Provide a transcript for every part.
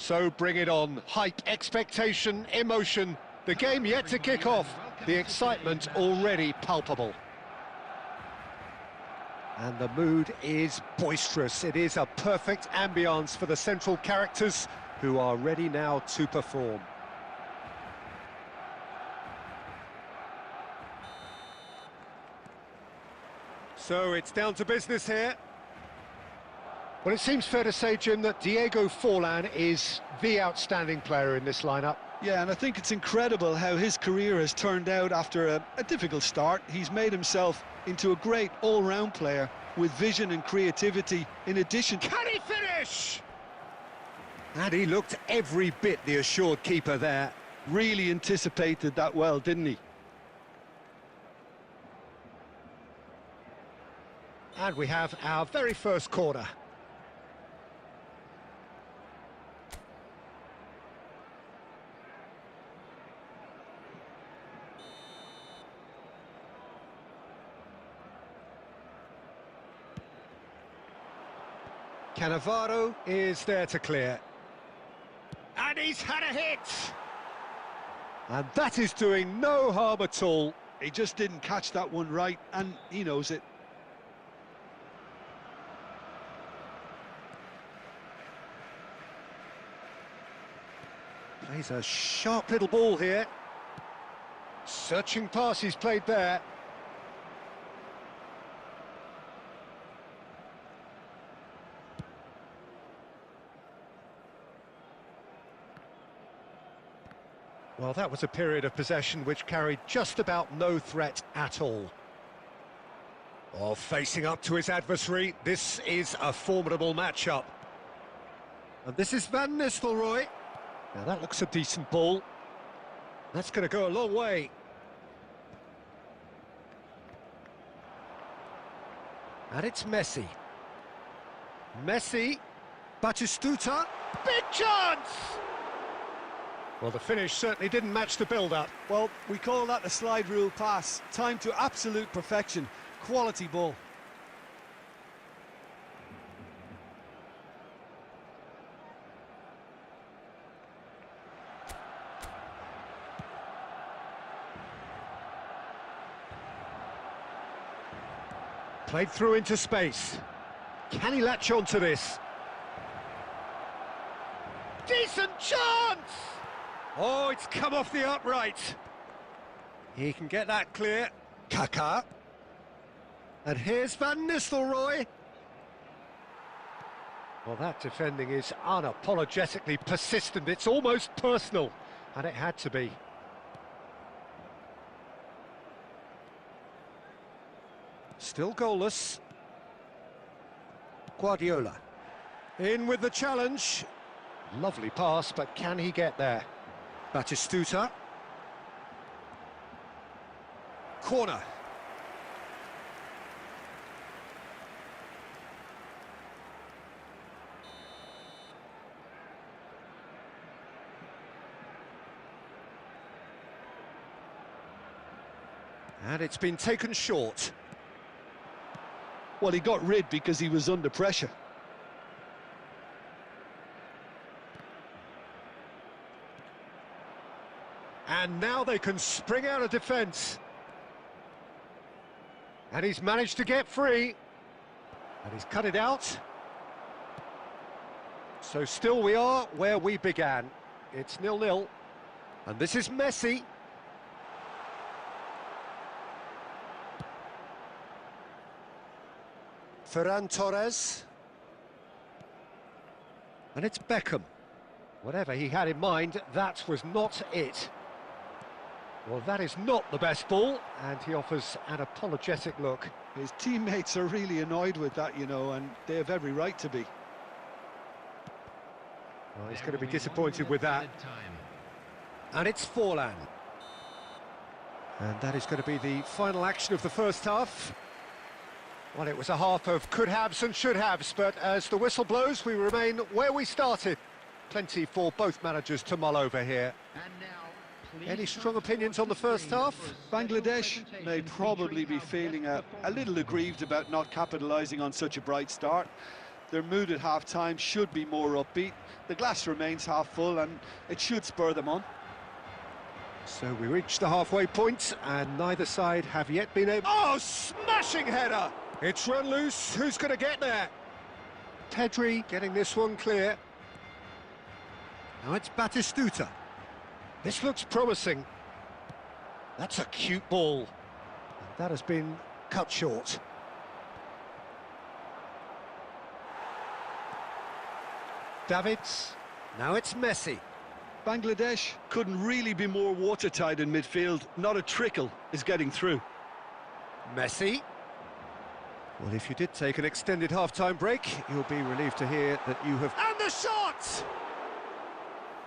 So bring it on. Hype, expectation, emotion. The game yet to kick off. The excitement already palpable. And the mood is boisterous. It is a perfect ambience for the central characters who are ready now to perform. So it's down to business here. Well, it seems fair to say, Jim, that Diego Forlan is the outstanding player in this lineup. Yeah, and I think it's incredible how his career has turned out after a difficult start. He's made himself into a great all-round player with vision and creativity in addition. Can he finish? And he looked every bit the assured keeper there. Really anticipated that well, didn't he? And we have our very first corner. Cannavaro is there to clear. And he's had a hit! And that is doing no harm at all. He just didn't catch that one right, and he knows it. Plays a sharp little ball here. Searching pass he's played there. Well, that was a period of possession which carried just about no threat at all. Oh, facing up to his adversary, this is a formidable matchup. And this is Van Nistelrooy. Now that looks a decent ball. That's going to go a long way. And it's Messi. Messi. Batistuta. Big chance! Well, the finish certainly didn't match the build-up. Well, we call that a slide rule pass. Time to absolute perfection. Quality ball. Played through into space. Can he latch on to this? Decent chance! Oh, it's come off the upright. He can get that clear. Kaká. And here's Van Nistelrooy. Well, that defending is unapologetically persistent. It's almost personal, and it had to be. Still goalless. Guardiola. In with the challenge. Lovely pass, but can he get there? Batistuta. Corner. And it's been taken short. Well, he got rid because he was under pressure. And now they can spring out of defence. And he's managed to get free. And he's cut it out. So still we are where we began. It's 0-0. And this is Messi. Ferran Torres. And it's Beckham. Whatever he had in mind, that was not it. Well, that is not the best ball, and he offers an apologetic look. His teammates are really annoyed with that, you know, and they have every right to be. Well, he's going to be disappointed with that. And it's Forlan. And that is going to be the final action of the first half. Well, it was a half of could-haves and should-haves, but as the whistle blows, we remain where we started. Plenty for both managers to mull over here. Any strong opinions on the first half? Bangladesh may probably be feeling a little aggrieved about not capitalising on such a bright start. Their mood at half-time should be more upbeat. The glass remains half full and it should spur them on. So we reached the halfway point, and neither side have yet been able... Oh, smashing header! It's run loose. Who's going to get there? Pedri getting this one clear. Now it's Batistuta. This looks promising. That's a cute ball. And that has been cut short. Davids. Now it's Messi. Bangladesh couldn't really be more watertight in midfield. Not a trickle is getting through. Messi. Well, if you did take an extended half-time break, you'll be relieved to hear that you have... And the shot!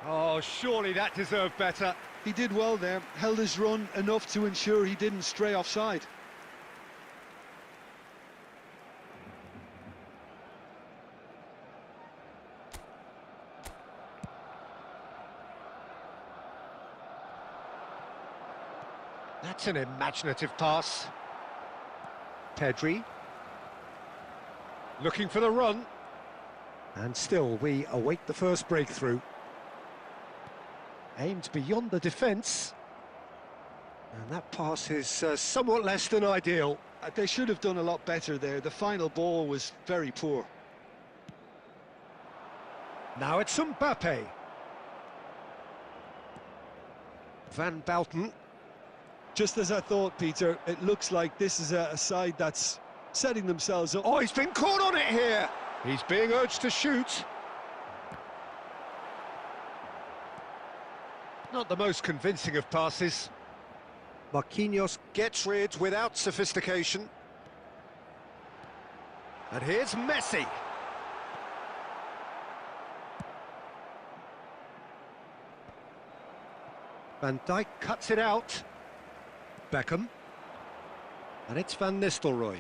Oh, surely that deserved better. He did well there, held his run enough to ensure he didn't stray offside. That's an imaginative pass. Pedri. Looking for the run. And still, we await the first breakthrough. Aimed beyond the defence. And that pass is somewhat less than ideal. They should have done a lot better there. The final ball was very poor. Now it's Mbappe. Van Bouten. Just as I thought, Peter, it looks like this is a side that's setting themselves up. Oh, he's been caught on it here. He's being urged to shoot. Not the most convincing of passes. Marquinhos gets rid without sophistication. And here's Messi. Van Dijk cuts it out. Beckham. And it's Van Nistelrooy.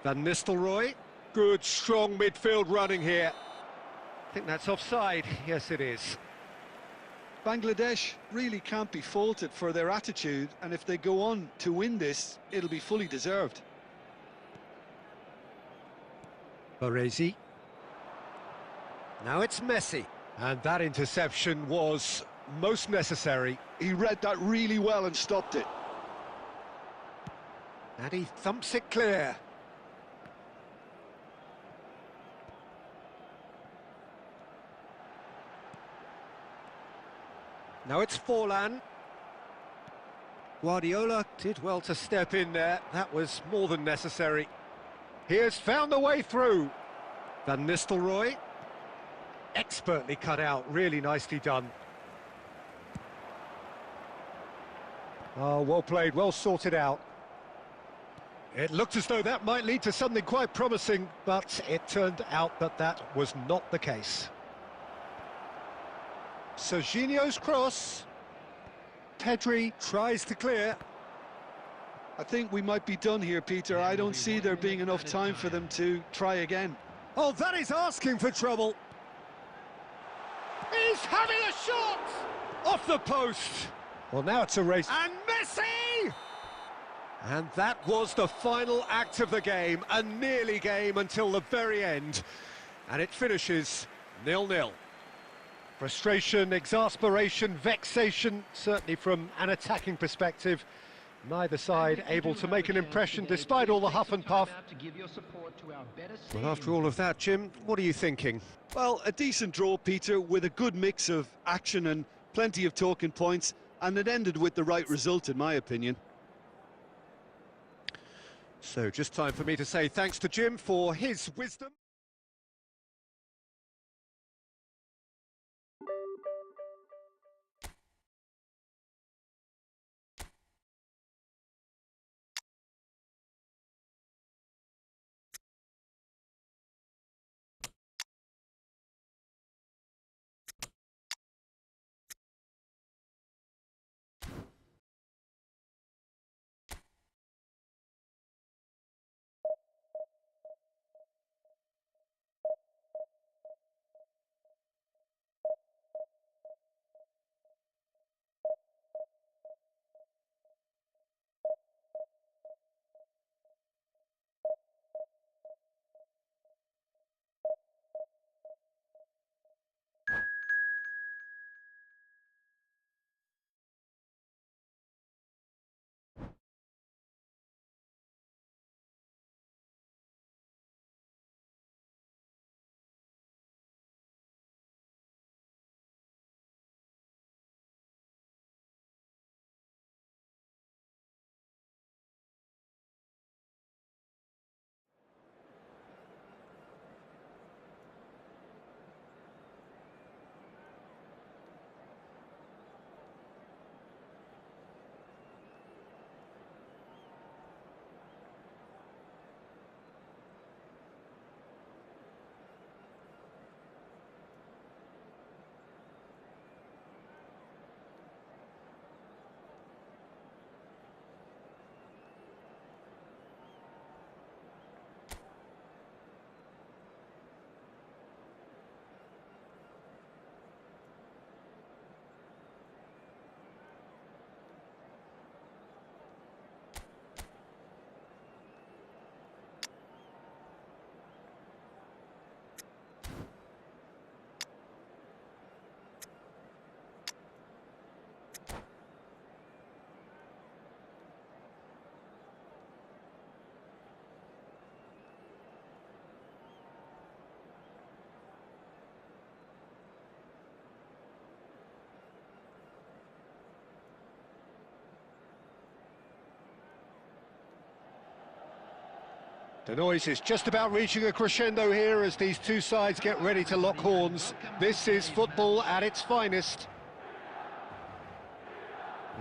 Van Nistelrooy. Good, strong midfield running here. I think that's offside. Yes, it is. Bangladesh really can't be faulted for their attitude, and if they go on to win this, it'll be fully deserved. Baresi. Now it's Messi. And that interception was most necessary. He read that really well and stopped it. And he thumps it clear. Now it's Forlan. Guardiola did well to step in there. That was more than necessary. He has found the way through. Van Nistelrooy. Expertly cut out. Really nicely done. Oh, well played, well sorted out. It looked as though that might lead to something quite promising, but it turned out that that was not the case. Serginho's cross. Pedri tries to clear. I think we might be done here, Peter. I don't see there being enough time for them to try again. Oh, that is asking for trouble. He's having a shot! Off the post. Well, now it's a race. And Messi! And that was the final act of the game, a nearly game until the very end. And it finishes 0-0. Frustration, exasperation, vexation, certainly from an attacking perspective. Neither side able to make an impression despite all the huff and puff. Well, after all of that, Jim, what are you thinking? Well, a decent draw, Peter, with a good mix of action and plenty of talking points, and it ended with the right result, in my opinion. So just time for me to say thanks to Jim for his wisdom. The noise is just about reaching a crescendo here as these two sides get ready to lock horns. This is football at its finest.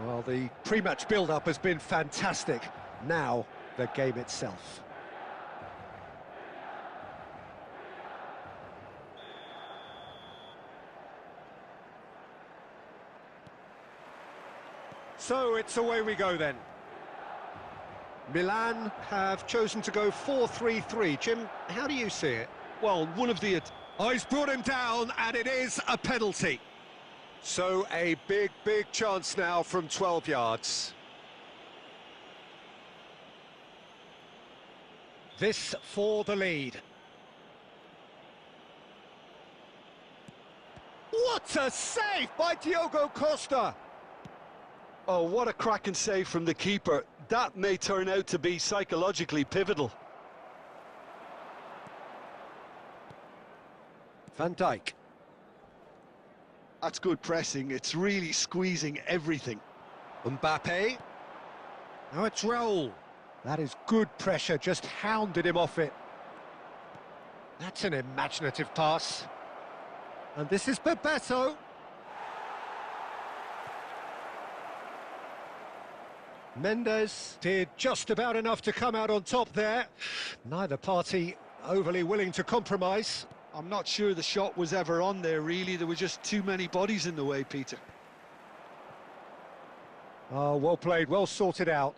Well, the pre-match build-up has been fantastic. Now, the game itself. So it's away we go then. Milan have chosen to go 4-3-3. Jim, how do you see it? Well, one of the... Oh, he's brought him down, and it is a penalty. So a big chance now from 12 yards. This for the lead. What a save by Diogo Costa! Oh, what a cracking save from the keeper. That may turn out to be psychologically pivotal. Van Dijk. That's good pressing. It's really squeezing everything. Mbappe. Now it's Raul. That is good pressure, just hounded him off it. That's an imaginative pass. And this is Bebeto. Mendes did just about enough to come out on top there. Neither party overly willing to compromise. I'm not sure the shot was ever on there, really. There were just too many bodies in the way, Peter. Oh, well played, well sorted out.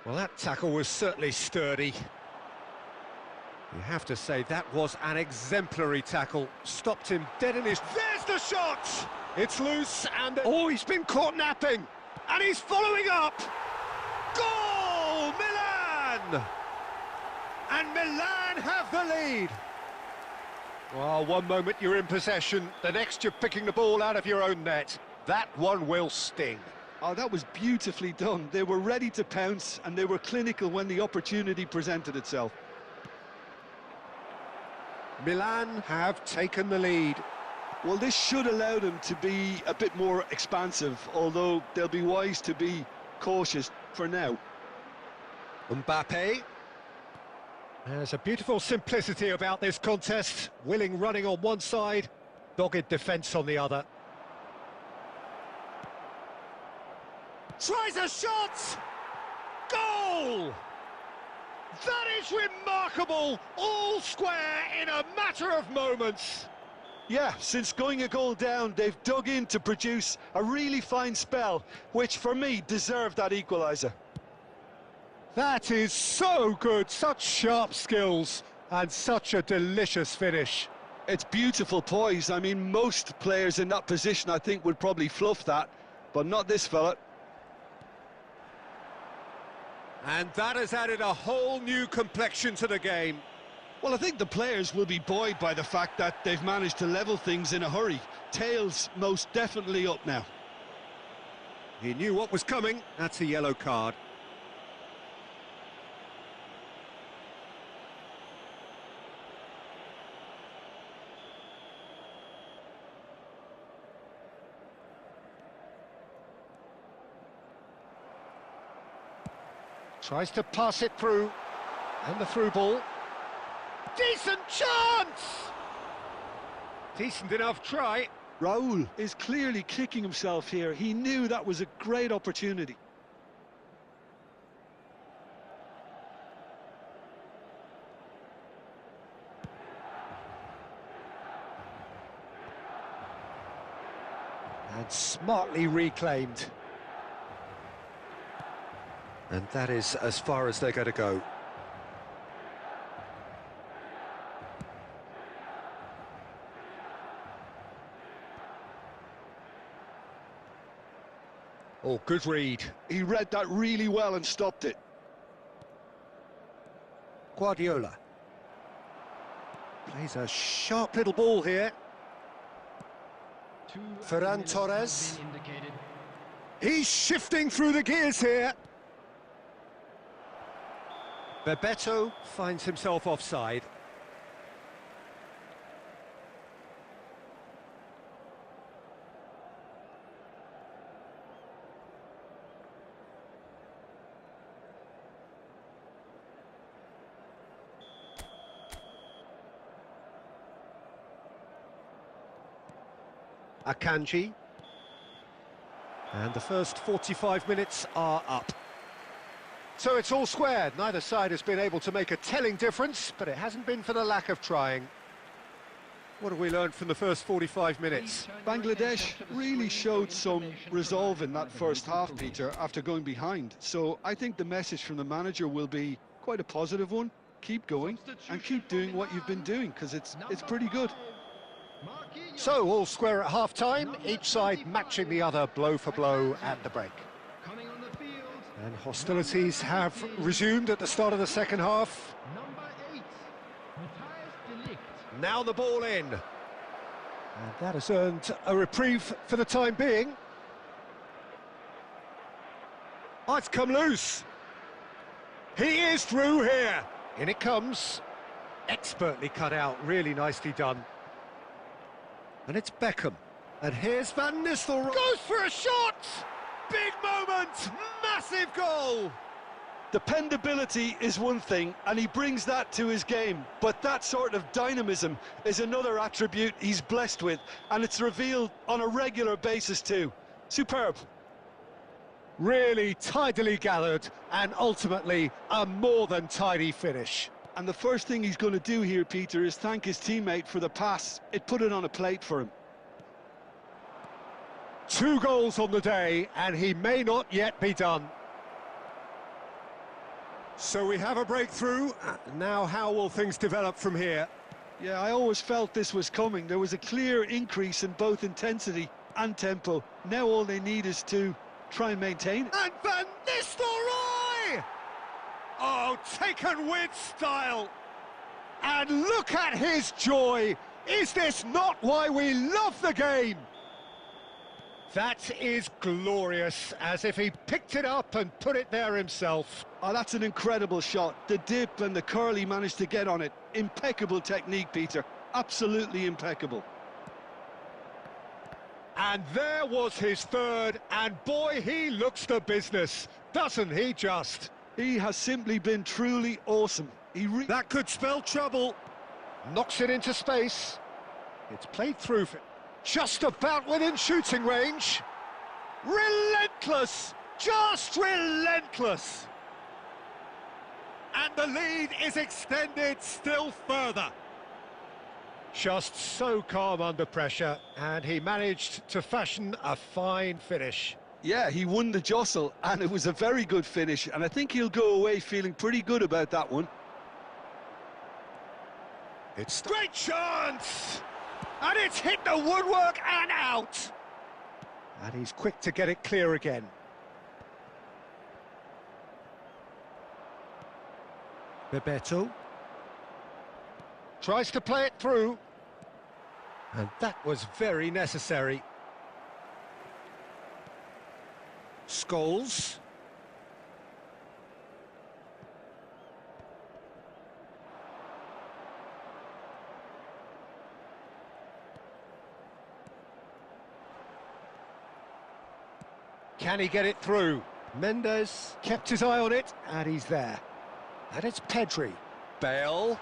Well, that tackle was certainly sturdy. You have to say that was an exemplary tackle. Stopped him dead in his... There's the shot! It's loose and... Oh, he's been caught napping! And he's following up! Goal! Milan! And Milan have the lead! Well, one moment you're in possession, the next you're picking the ball out of your own net. That one will sting. Oh, that was beautifully done. They were ready to pounce, and they were clinical when the opportunity presented itself. Milan have taken the lead. Well, this should allow them to be a bit more expansive, although they'll be wise to be cautious for now. Mbappe. There's a beautiful simplicity about this contest. Willing running on one side, dogged defence on the other. Tries a shot! Goal! That is remarkable! All square in a matter of moments. Yeah, since going a goal down, they've dug in to produce a really fine spell, which for me deserved that equaliser. That is so good, such sharp skills and such a delicious finish. It's beautiful poise. I mean, most players in that position, I think, would probably fluff that, but not this fella. And that has added a whole new complexion to the game. Well, I think the players will be buoyed by the fact that they've managed to level things in a hurry. Tails most definitely up now. He knew what was coming. That's a yellow card. Tries to pass it through. And the through ball. Decent chance! Decent enough try. Raul is clearly kicking himself here. He knew that was a great opportunity. And smartly reclaimed. And that is as far as they're going to go. Oh, good read. He read that really well and stopped it. Guardiola. Plays a sharp little ball here. Ferran Torres. He's shifting through the gears here. Bebeto finds himself offside. Akanji. And the first 45 minutes are up. So it's all squared. Neither side has been able to make a telling difference, but it hasn't been for the lack of trying. What have we learned from the first 45 minutes? Bangladesh really showed some resolve in that first half, Peter, after going behind. So I think the message from the manager will be quite a positive one. Keep going and keep doing what you've been doing, because it's pretty good. So all square at half-time, each side matching the other blow for blow at the break. And hostilities have resumed at the start of the second half. Now the ball in. And that has earned a reprieve for the time being. Oh, it's come loose. He is through here. In it comes. Expertly cut out, really nicely done. And it's Beckham. And here's Van Nistelrooy. Goes for a shot! Big moment! Massive goal! Dependability is one thing, and he brings that to his game, but that sort of dynamism is another attribute he's blessed with, and it's revealed on a regular basis too. Superb. Really tidily gathered, and ultimately a more than tidy finish. And the first thing he's going to do here, Peter, is thank his teammate for the pass. It put it on a plate for him. 2 goals on the day, and he may not yet be done. So we have a breakthrough. Now how will things develop from here? Yeah, I always felt this was coming. There was a clear increase in both intensity and tempo. Now all they need is to try and maintain it. And Van Nistelrooy! Oh, taken with style. And look at his joy. Is this not why we love the game? That is glorious, as if he picked it up and put it there himself. Oh, that's an incredible shot. The dip and the curl he managed to get on it. Impeccable technique, Peter. Absolutely impeccable. And there was his third, and boy, he looks the business, doesn't he just? He has simply been truly awesome. That could spell trouble. Knocks it into space. It's played through for... Just about within shooting range. Relentless! Just relentless! And the lead is extended still further. Just so calm under pressure, and he managed to fashion a fine finish. Yeah, he won the jostle, and it was a very good finish, and I think he'll go away feeling pretty good about that one. It's great chance! And it's hit the woodwork and out! And he's quick to get it clear again. Bebeto tries to play it through. And that was very necessary. Scholes. Can he get it through? Mendes kept his eye on it, and he's there. And it's Pedri. Bale.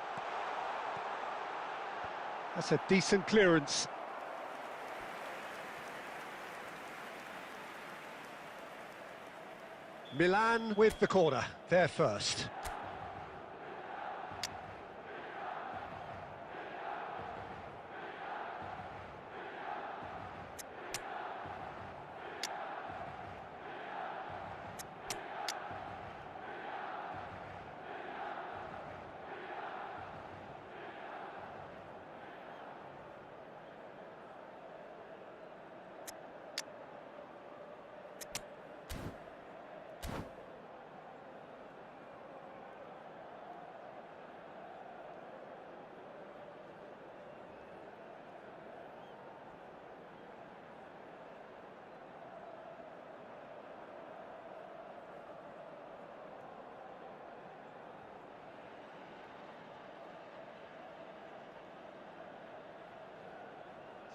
That's a decent clearance. Milan with the corner, there first.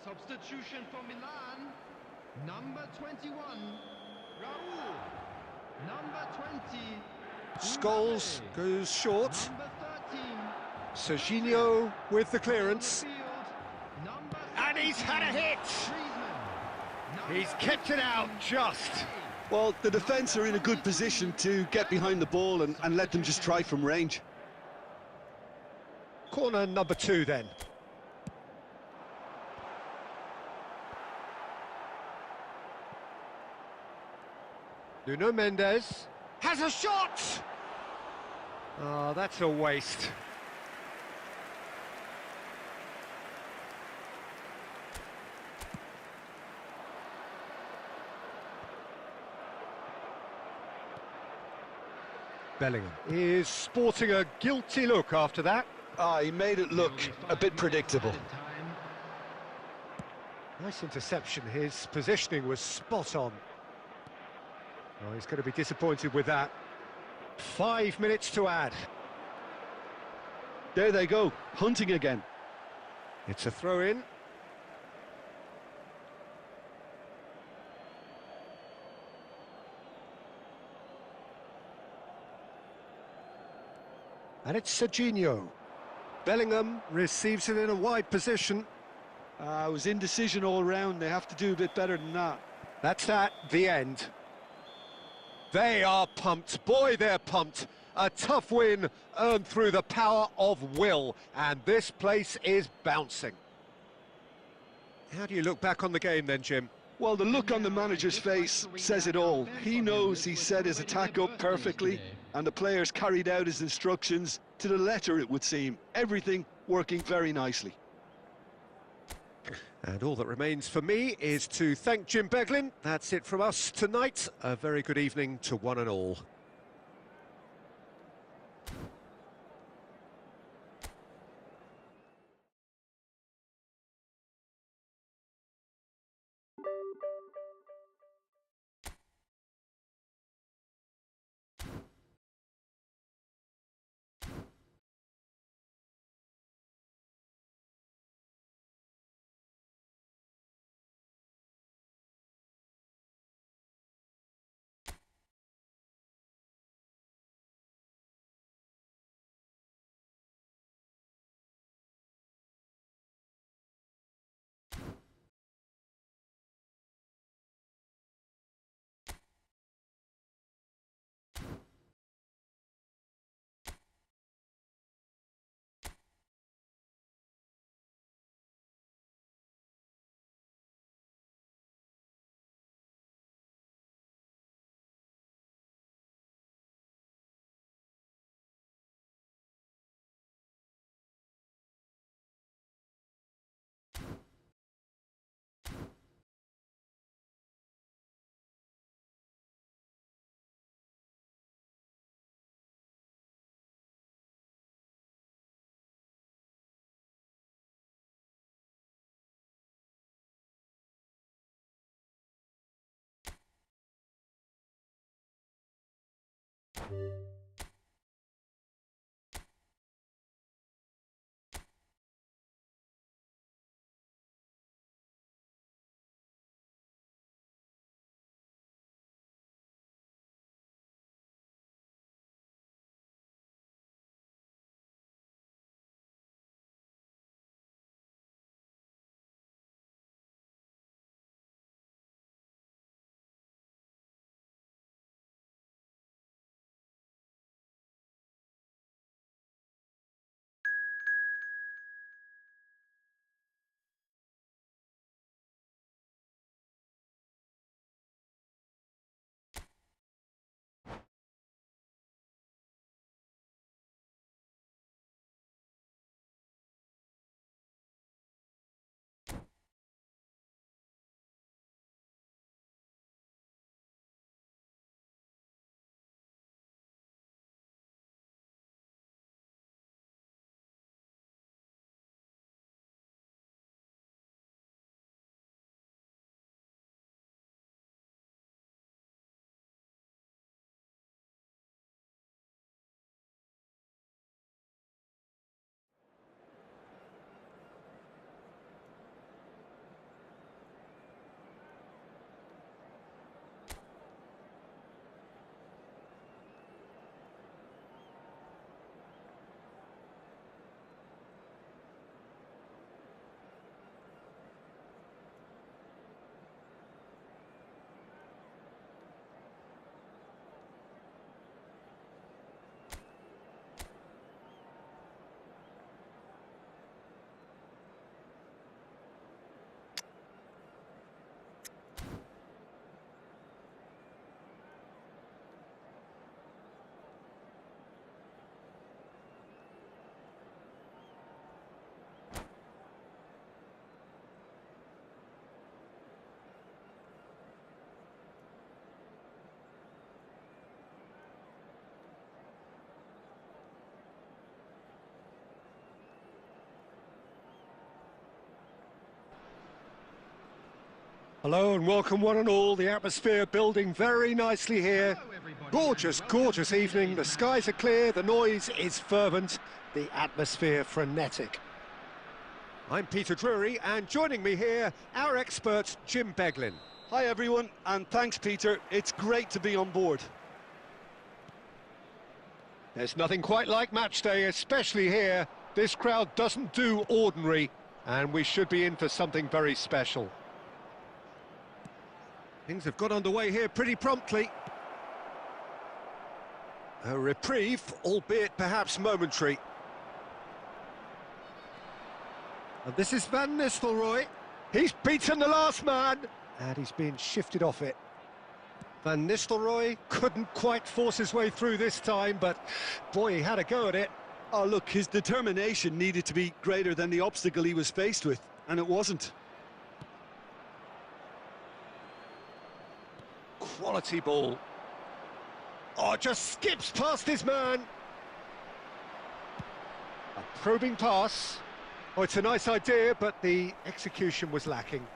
Substitution for Milan, number 21, Raul, number 20, Scholes goes short. number 13, Serginho with the clearance. field, number And he's had a hit! Griezmann. He's kept it out just. Well, the defence are in a good position to get behind the ball and let them just try from range. Corner number 2 then. Nuno Mendes has a shot! Oh, that's a waste. Bellingham is sporting a guilty look after that. He made it look a bit predictable. Nice interception, his positioning was spot on. Oh, he's going to be disappointed with that. 5 minutes to add. There they go, hunting again. It's a throw-in. And it's Serginho. Bellingham receives it in a wide position. It was indecision all round. They have to do a bit better than that. That's at the end. They are pumped. Boy, they're pumped. A tough win earned through the power of will, and this place is bouncing. How do you look back on the game then, Jim? Well, the look on the manager's face says it all. He knows he set his attack up perfectly, and the players carried out his instructions to the letter, it would seem. Everything working very nicely. And all that remains for me is to thank Jim Beglin. That's it from us tonight. A very good evening to one and all. Hello and welcome one and all. The atmosphere building very nicely here. Gorgeous, gorgeous evening. The skies are clear, the noise is fervent, the atmosphere frenetic. I'm Peter Drury, and joining me here, our expert Jim Beglin. Hi everyone, and thanks Peter. It's great to be on board. There's nothing quite like match day, especially here. This crowd doesn't do ordinary, and we should be in for something very special. Things have got underway here pretty promptly. A reprieve, albeit perhaps momentary. And this is Van Nistelrooy. He's beaten the last man, and he's been shifted off it. Van Nistelrooy couldn't quite force his way through this time, but boy, he had a go at it. Oh look, his determination needed to be greater than the obstacle he was faced with, and it wasn't. Quality ball. Oh, just skips past his man. A probing pass. Oh, it's a nice idea, but the execution was lacking.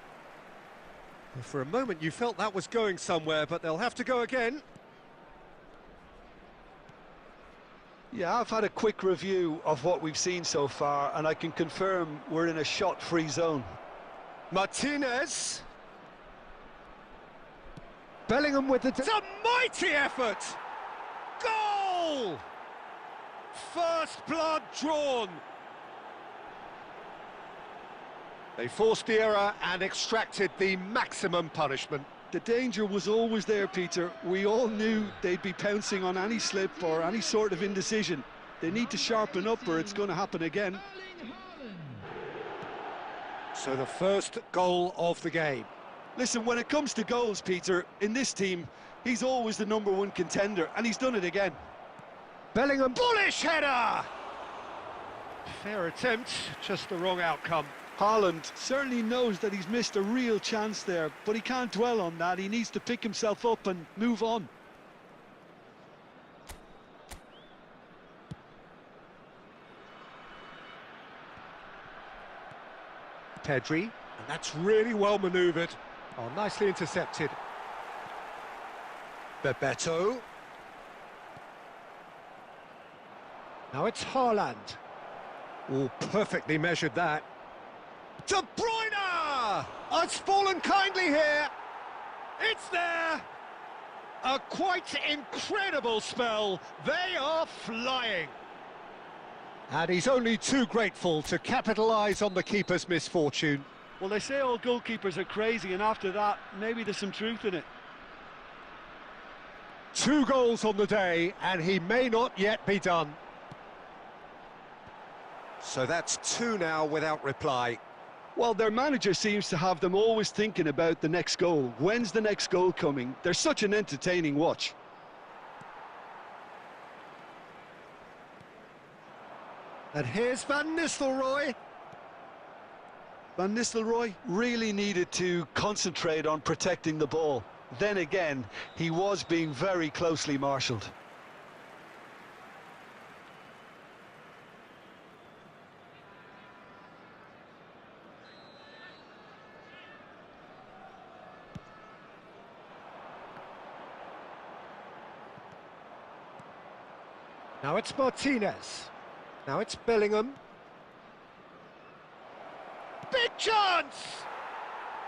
For a moment you felt that was going somewhere, but they'll have to go again. Yeah, I've had a quick review of what we've seen so far, and I can confirm we're in a shot-free zone. Martinez. Bellingham with the... It's a mighty effort! Goal! First blood drawn. They forced the error and extracted the maximum punishment. The danger was always there, Peter. We all knew they'd be pouncing on any slip or any sort of indecision. They need to sharpen up or it's going to happen again. So the first goal of the game. Listen, when it comes to goals, Peter, in this team, he's always the #1 contender, and he's done it again. Bellingham, bullish header! Fair attempt, just the wrong outcome. Haaland certainly knows that he's missed a real chance there, but he can't dwell on that. He needs to pick himself up and move on. Pedri, and that's really well manoeuvred. Oh, nicely intercepted. Bebeto. Now it's Haaland. Oh, perfectly measured that. De Bruyne! Oh, it's fallen kindly here. It's there. A quite incredible spell. They are flying. And he's only too grateful to capitalise on the keeper's misfortune. Well, they say all goalkeepers are crazy, and after that, maybe there's some truth in it. 2 goals on the day, and he may not yet be done. So that's 2 now without reply. Well, their manager seems to have them always thinking about the next goal. When's the next goal coming? They're such an entertaining watch. And here's Van Nistelrooy. Van Nistelrooy really needed to concentrate on protecting the ball. Then again, he was being very closely marshalled. Now it's Martinez. Now it's Bellingham. Big chance!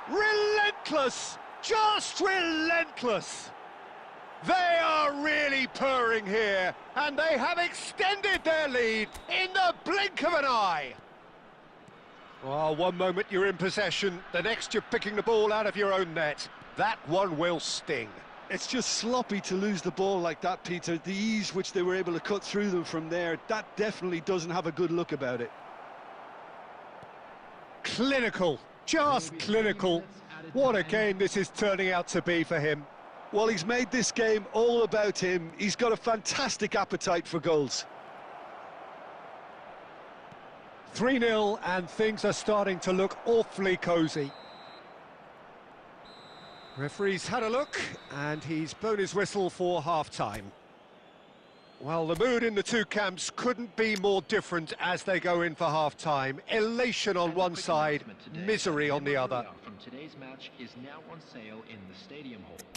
Relentless! Just relentless! They are really purring here, and they have extended their lead in the blink of an eye. Well, one moment you're in possession, the next you're picking the ball out of your own net. That one will sting. It's just sloppy to lose the ball like that, Peter. The ease which they were able to cut through them from there, that definitely doesn't have a good look about it. Clinical, just clinical. What a game this is turning out to be for him. Well, he's made this game all about him. He's got a fantastic appetite for goals. 3-0, and things are starting to look awfully cosy. Referee's had a look, and he's blown his whistle for half-time. Well, the mood in the two camps couldn't be more different as they go in for half-time. Elation on one side, misery on the other. from today's match is now on sale in the Stadium Hall.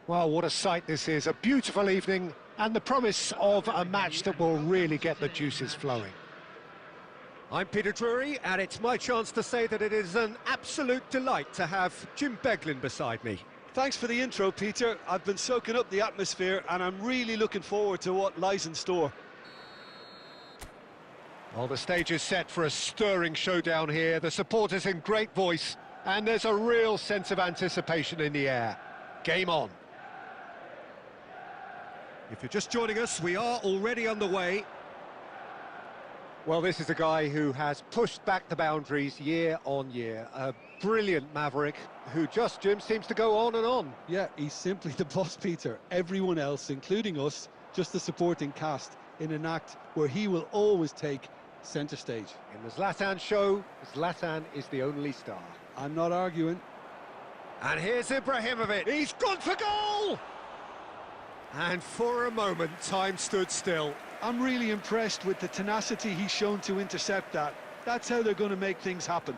Well, what a sight this is. A beautiful evening and the promise of a match that will really get the juices flowing. I'm Peter Drury, and it's my chance to say that it is an absolute delight to have Jim Beglin beside me. Thanks for the intro, Peter. I've been soaking up the atmosphere and I'm really looking forward to what lies in store. Well, the stage is set for a stirring showdown here. The supporters in great voice, and there's a real sense of anticipation in the air. Game on. If you're just joining us, we are already underway. Well, this is a guy who has pushed back the boundaries year on year. A brilliant maverick who just, Jim, seems to go on and on. Yeah, he's simply the boss, Peter. Everyone else, including us, just the supporting cast in an act where he will always take centre stage. In the Zlatan show, Zlatan is the only star. I'm not arguing. And here's Ibrahimovic. He's gone for goal! And for a moment, time stood still. I'm really impressed with the tenacity he's shown to intercept that. That's how they're going to make things happen.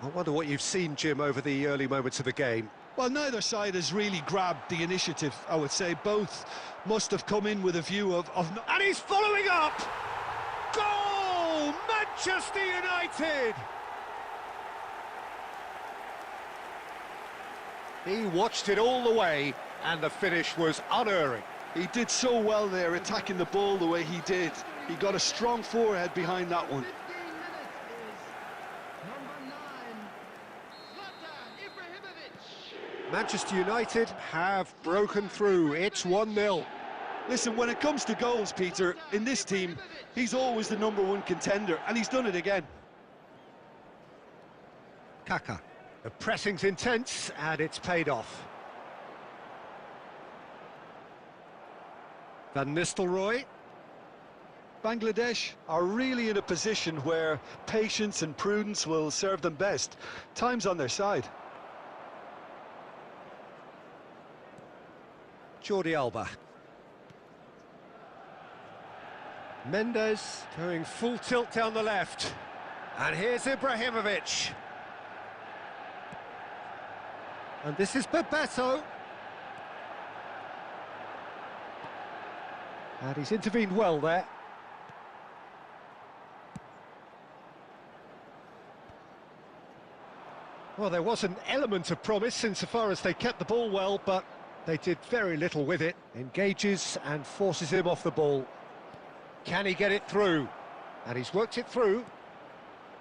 I wonder what you've seen, Jim, over the early moments of the game. Well, neither side has really grabbed the initiative, I would say. Both must have come in with a view of... And he's following up! Goal! Manchester United! He watched it all the way, and the finish was unerring. He did so well there, attacking the ball the way he did. He got a strong forehead behind that one. 15 minutes is number 9, Zlatan Ibrahimovic. Manchester United have broken through. It's 1-0. Listen, when it comes to goals, Peter, in this team, he's always the #1 contender, and he's done it again. Kaka. The pressing's intense, and it's paid off. Van Nistelrooy. Bangladesh are really in a position where patience and prudence will serve them best. Time's on their side. Jordi Alba. Mendes going full tilt down the left. And here's Ibrahimovic. And this is Bebeto. And he's intervened well there. Well, there was an element of promise insofar as they kept the ball well, but they did very little with it. Engages and forces him off the ball. Can he get it through? And he's worked it through.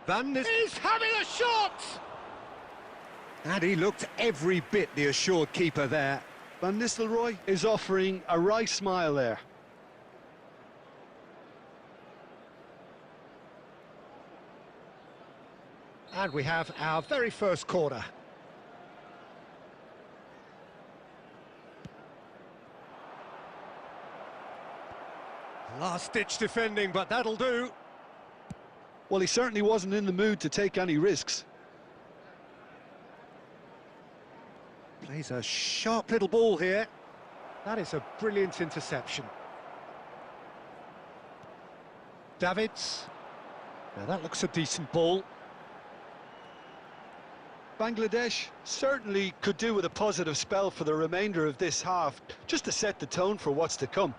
He's having a shot! And he looked every bit the assured keeper there. Van Nistelrooy is offering a wry smile there. And we have our very first corner. Last-ditch defending, but that'll do. Well, he certainly wasn't in the mood to take any risks. Plays a sharp little ball here. That is a brilliant interception. Davids. Now that looks a decent ball. Bangladesh certainly could do with a positive spell for the remainder of this half, just to set the tone for what's to come.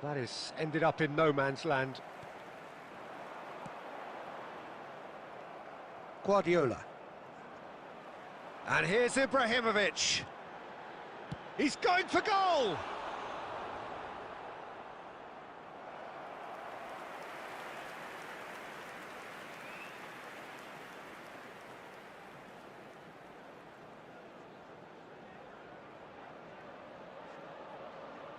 That is ended up in no man's land. Guardiola. And here's Ibrahimovic. He's going for goal!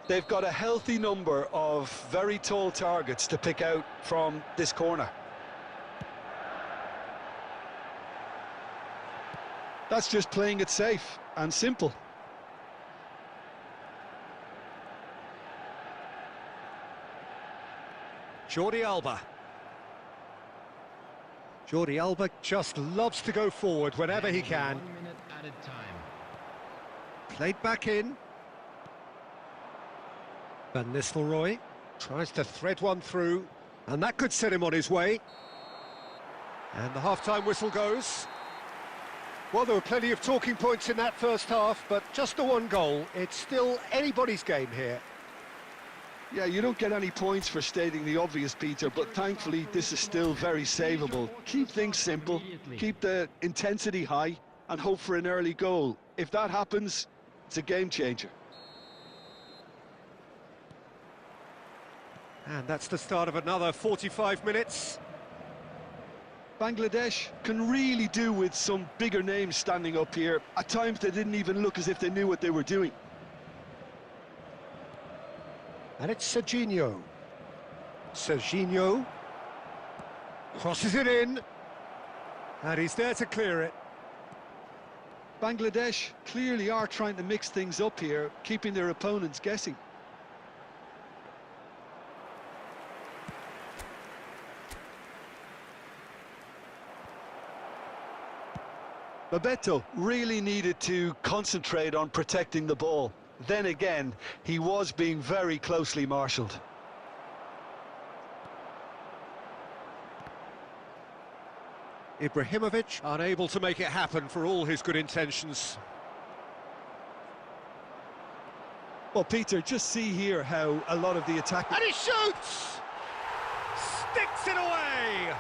They've got a healthy number of very tall targets to pick out from this corner. That's just playing it safe and simple. Jordi Alba. Jordi Alba just loves to go forward whenever he can. 1 minute added time. Played back in. Van Nistelrooy tries to thread one through, and that could set him on his way. And the half-time whistle goes. Well, there were plenty of talking points in that first half, but just the one goal. It's still anybody's game here. Yeah, you don't get any points for stating the obvious, Peter, but thankfully this is still very savable. Keep things simple, keep the intensity high, and hope for an early goal. If that happens, it's a game changer. And that's the start of another 45 minutes. Bangladesh can really do with some bigger names standing up here. At times they didn't even look as if they knew what they were doing. And it's Serginho. Serginho crosses it in, and he's there to clear it. Bangladesh clearly are trying to mix things up here, keeping their opponents guessing. Bebeto really needed to concentrate on protecting the ball. Then again, he was being very closely marshalled. Ibrahimovic unable to make it happen for all his good intentions. Well, Peter, just see here how a lot of the attack... And he shoots! Sticks it away!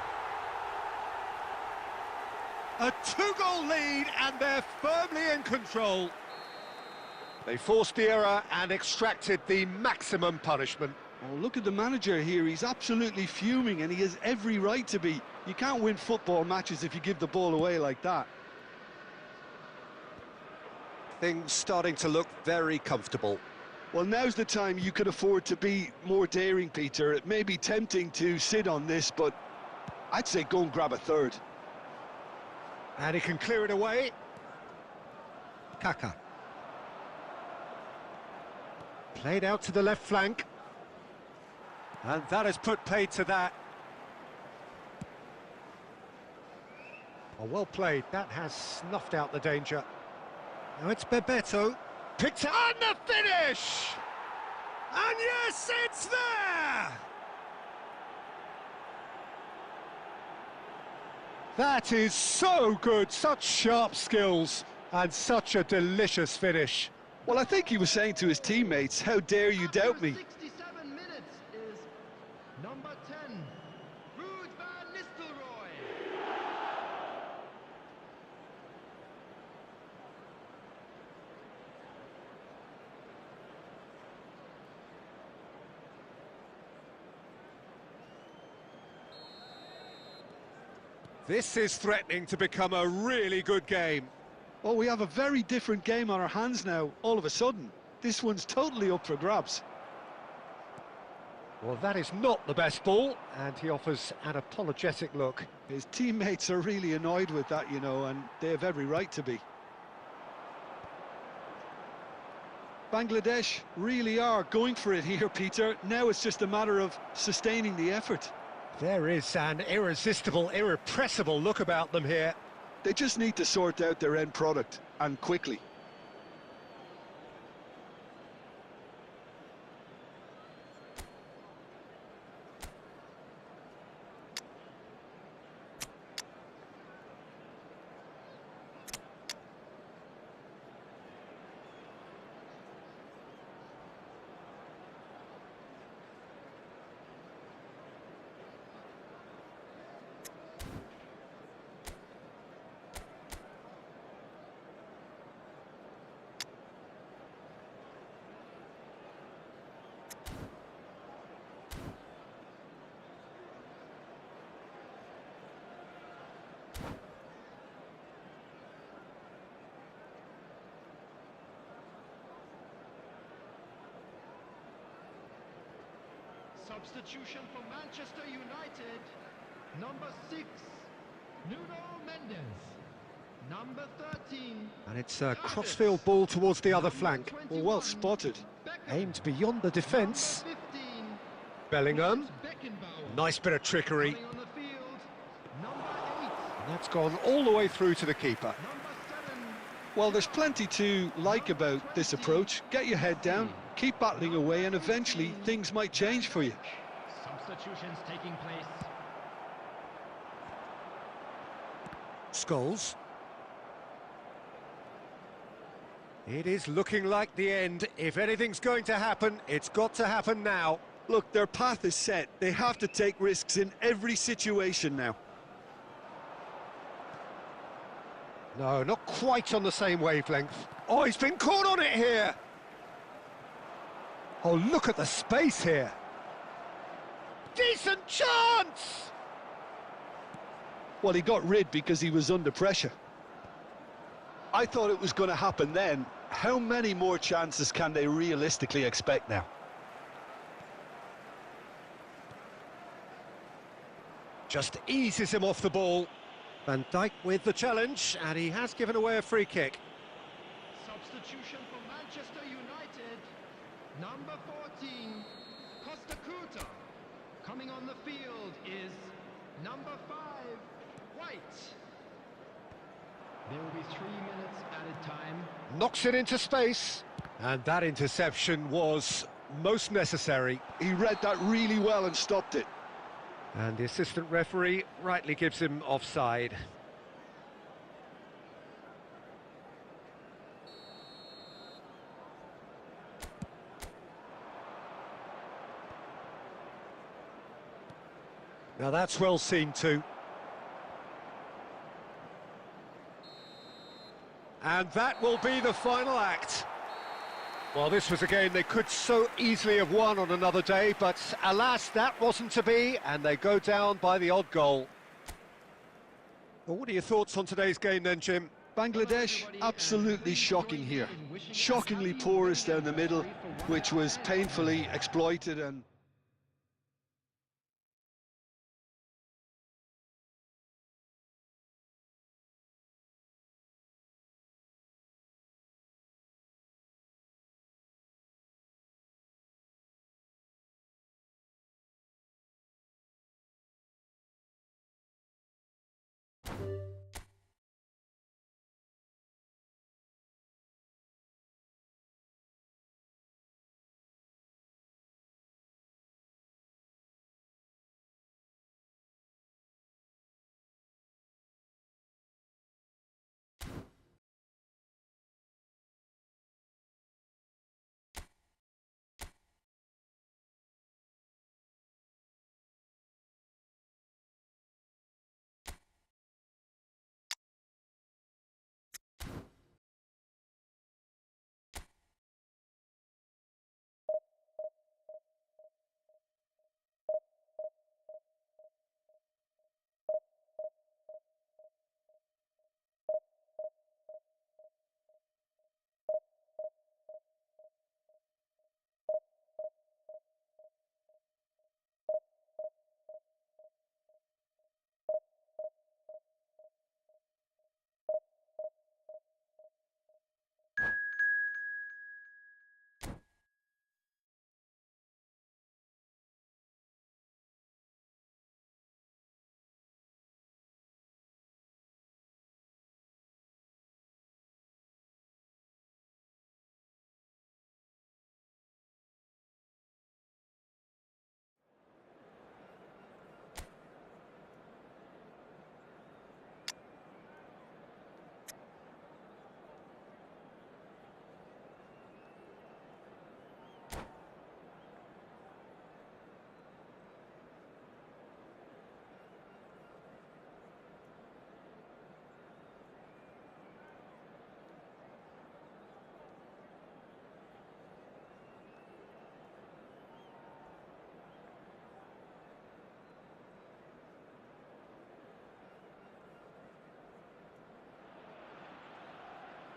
A two-goal lead, and they're firmly in control. They forced the error and extracted the maximum punishment. Oh, look at the manager here. He's absolutely fuming, and he has every right to be. You can't win football matches if you give the ball away like that. Things starting to look very comfortable. Well, now's the time you could afford to be more daring, Peter. It may be tempting to sit on this, but I'd say go and grab a third. And he can clear it away. Kaka. Played out to the left flank. And that has put paid to that. Oh, well played. That has snuffed out the danger. Now it's Bebeto. Picked up on the finish! And yes, it's there! That is so good, such sharp skills, and such a delicious finish. Well, I think he was saying to his teammates, how dare you doubt me? 67 minutes is number 10, Van Nistelrooy. This is threatening to become a really good game. Oh, we have a very different game on our hands now, all of a sudden. This one's totally up for grabs. Well, that is not the best ball, and he offers an apologetic look. His teammates are really annoyed with that, you know, and they have every right to be. Bangladesh really are going for it here, Peter. Now it's just a matter of sustaining the effort. There is an irresistible, irrepressible look about them here. They just need to sort out their end product, and quickly. Substitution for Manchester United, number 6, Nuno Mendes, number 13. And it's a crossfield ball towards the other flank. Well spotted. Aimed beyond the defence. Number 15, Bellingham. Beckenbauer. Nice bit of trickery. Running on the field, number 8. And that's gone all the way through to the keeper. Number 7. Well, there's plenty to like about this approach. Get your head down, keep battling away, and eventually things might change for you. Substitutions taking place. Scholes. It is looking like the end. If anything's going to happen, it's got to happen now. Look, their path is set. They have to take risks in every situation now. No, not quite on the same wavelength. Oh, he's been caught on it here. Oh, look at the space here. Decent chance! Well, he got rid because he was under pressure. I thought it was going to happen then. How many more chances can they realistically expect now? Just eases him off the ball. Van Dijk with the challenge, and he has given away a free kick. Substitution for Manchester United. Number 14, Costa Curta. Coming on the field is number 5, White. There will be 3 minutes added time. Knocks it into space. And that interception was most necessary. He read that really well and stopped it. And the assistant referee rightly gives him offside. Now that's well seen too. And that will be the final act. Well, this was a game they could so easily have won on another day, but alas, that wasn't to be, and they go down by the odd goal. Well, what are your thoughts on today's game then, Jim? Bangladesh, absolutely shocking here. Shockingly porous down the middle, which was painfully exploited and...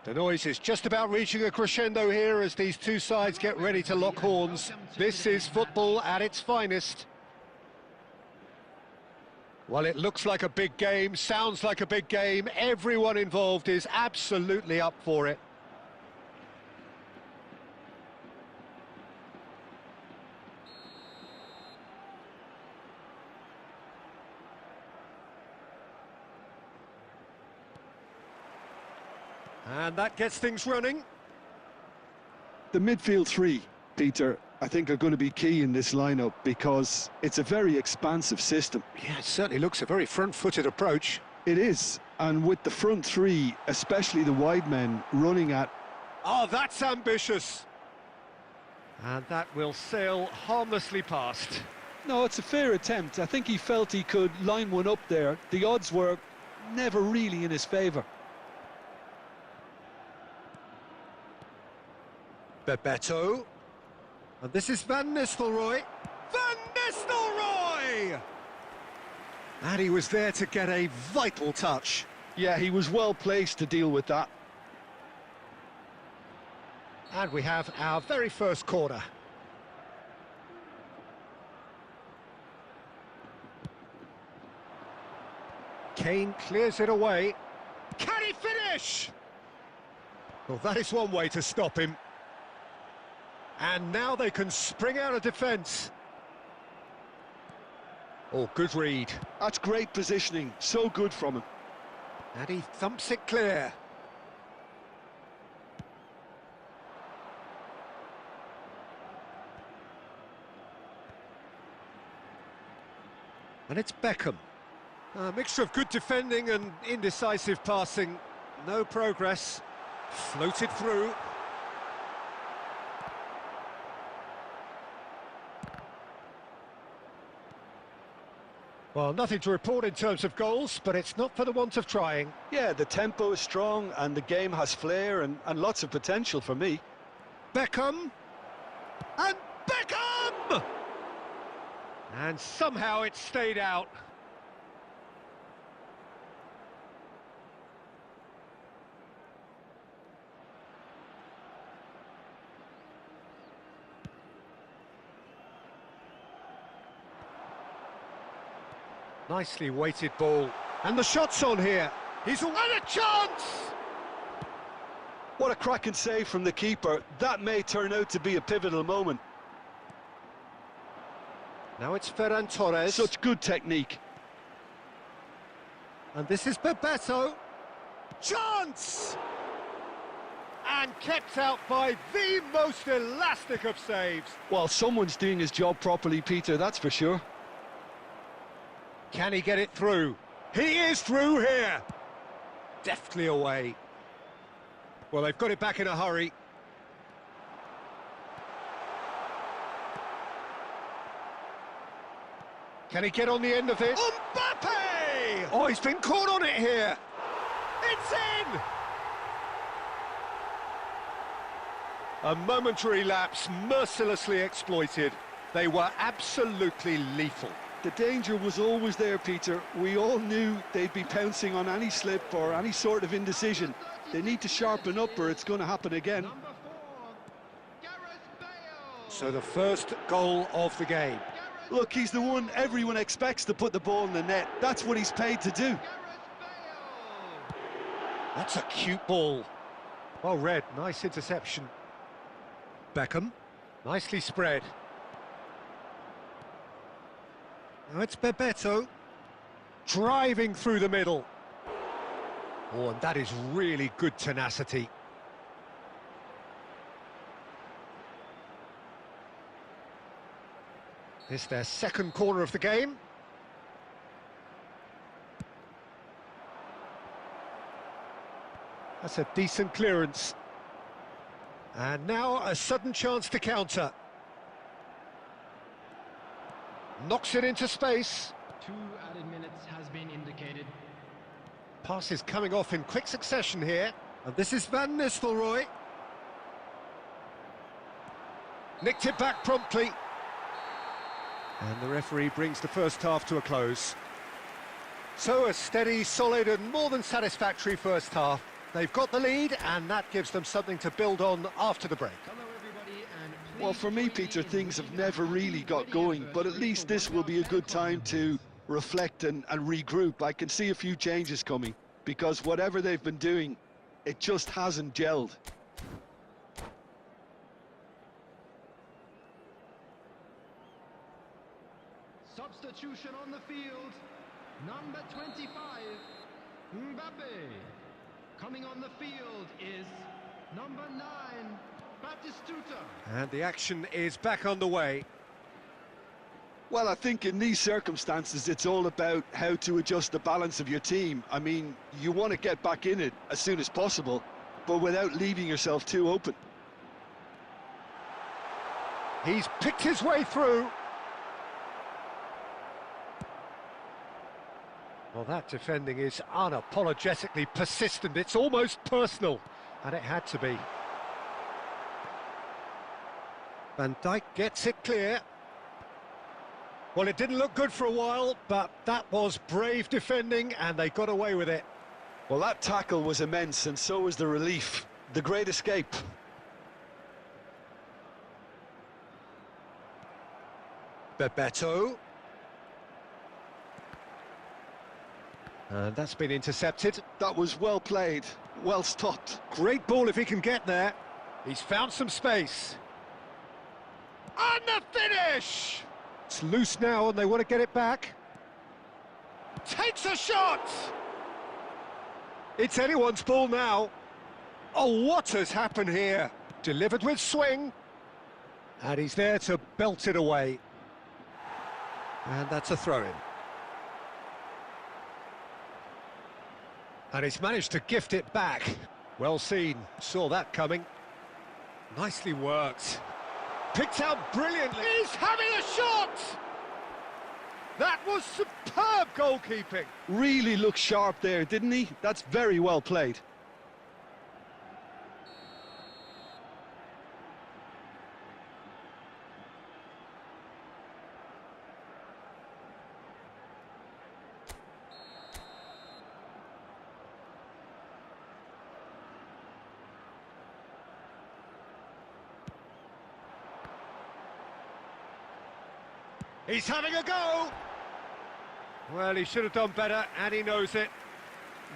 The noise is just about reaching a crescendo here as these two sides get ready to lock horns. This is football at its finest. Well, it looks like a big game, sounds like a big game. Everyone involved is absolutely up for it. And that gets things running. The midfield three, Peter, I think are going to be key in this lineup because it's a very expansive system. Yeah, it certainly looks a very front-footed approach. It is, and with the front three, especially the wide men, running at... Oh, that's ambitious. And that will sail harmlessly past. No, it's a fair attempt. I think he felt he could line one up there. The odds were never really in his favour. Bebeto. And this is Van Nistelrooy. Van Nistelrooy! And he was there to get a vital touch. Yeah, he was well placed to deal with that. And we have our very first corner. Kane clears it away. Can he finish? Well, that is one way to stop him. And now they can spring out of defence. Oh, good read. That's great positioning. So good from him. And he thumps it clear. And it's Beckham. A mixture of good defending and indecisive passing. No progress. Floated through. Well, nothing to report in terms of goals, but it's not for the want of trying. Yeah, the tempo is strong and the game has flair and lots of potential for me. Beckham. And Beckham! And somehow it stayed out. Nicely weighted ball. And the shot's on here. He's and a chance! What a cracking save from the keeper. That may turn out to be a pivotal moment. Now it's Ferran Torres. Such good technique. And this is Bebeto. Chance! And kept out by the most elastic of saves. Well, someone's doing his job properly, Peter, that's for sure. Can he get it through? He is through here. Deftly away. Well, they've got it back in a hurry. Can he get on the end of it? Mbappe! Oh, he's been caught on it here. It's in! A momentary lapse, mercilessly exploited. They were absolutely lethal. The danger was always there, Peter. We all knew they'd be pouncing on any slip or any sort of indecision. They need to sharpen up or it's going to happen again. Number 4, Gareth Bale. So the first goal of the game. Look, he's the one everyone expects to put the ball in the net. That's what he's paid to do. Gareth Bale. That's a cute ball. Well read, nice interception. Beckham, nicely spread. Now it's Bebeto, driving through the middle. Oh, and that is really good tenacity. This their second corner of the game. That's a decent clearance. And now a sudden chance to counter. Knocks it into space. 2 added minutes has been indicated. Pass is coming off in quick succession here. And this is Van Nistelrooy. Nicked it back promptly. And the referee brings the first half to a close. So a steady, solid and more than satisfactory first half. They've got the lead and that gives them something to build on after the break. Hello everybody, and Well, for me, Peter, things have never really got going, but at least this will be a good time to reflect and regroup. I can see a few changes coming, because whatever they've been doing, it just hasn't gelled. substitution on the field. Number 25, Mbappe. Coming on the field is number 9, Batistuta. And the action is back on the way. Well, I think in these circumstances, it's all about how to adjust the balance of your team. I mean, you want to get back in it as soon as possible, but without leaving yourself too open. He's picked his way through. Well, that defending is unapologetically persistent. It's almost personal, and it had to be. Van Dijk gets it clear. Well, it didn't look good for a while, but that was brave defending, and they got away with it. Well, that tackle was immense, and so was the relief. The great escape. Bebeto. And that's been intercepted. That was well played, well stopped. Great ball if he can get there. He's found some space. And the finish! It's loose now and they want to get it back. Takes a shot! It's anyone's ball now. Oh, what has happened here? Delivered with swing. And he's there to belt it away. And that's a throw-in. And he's managed to gift it back. Well seen, saw that coming. Nicely worked. Picked out brilliantly. He's having a shot! That was superb goalkeeping. Really looked sharp there, didn't he? That's very well played. He's having a go! Well, he should have done better, and he knows it.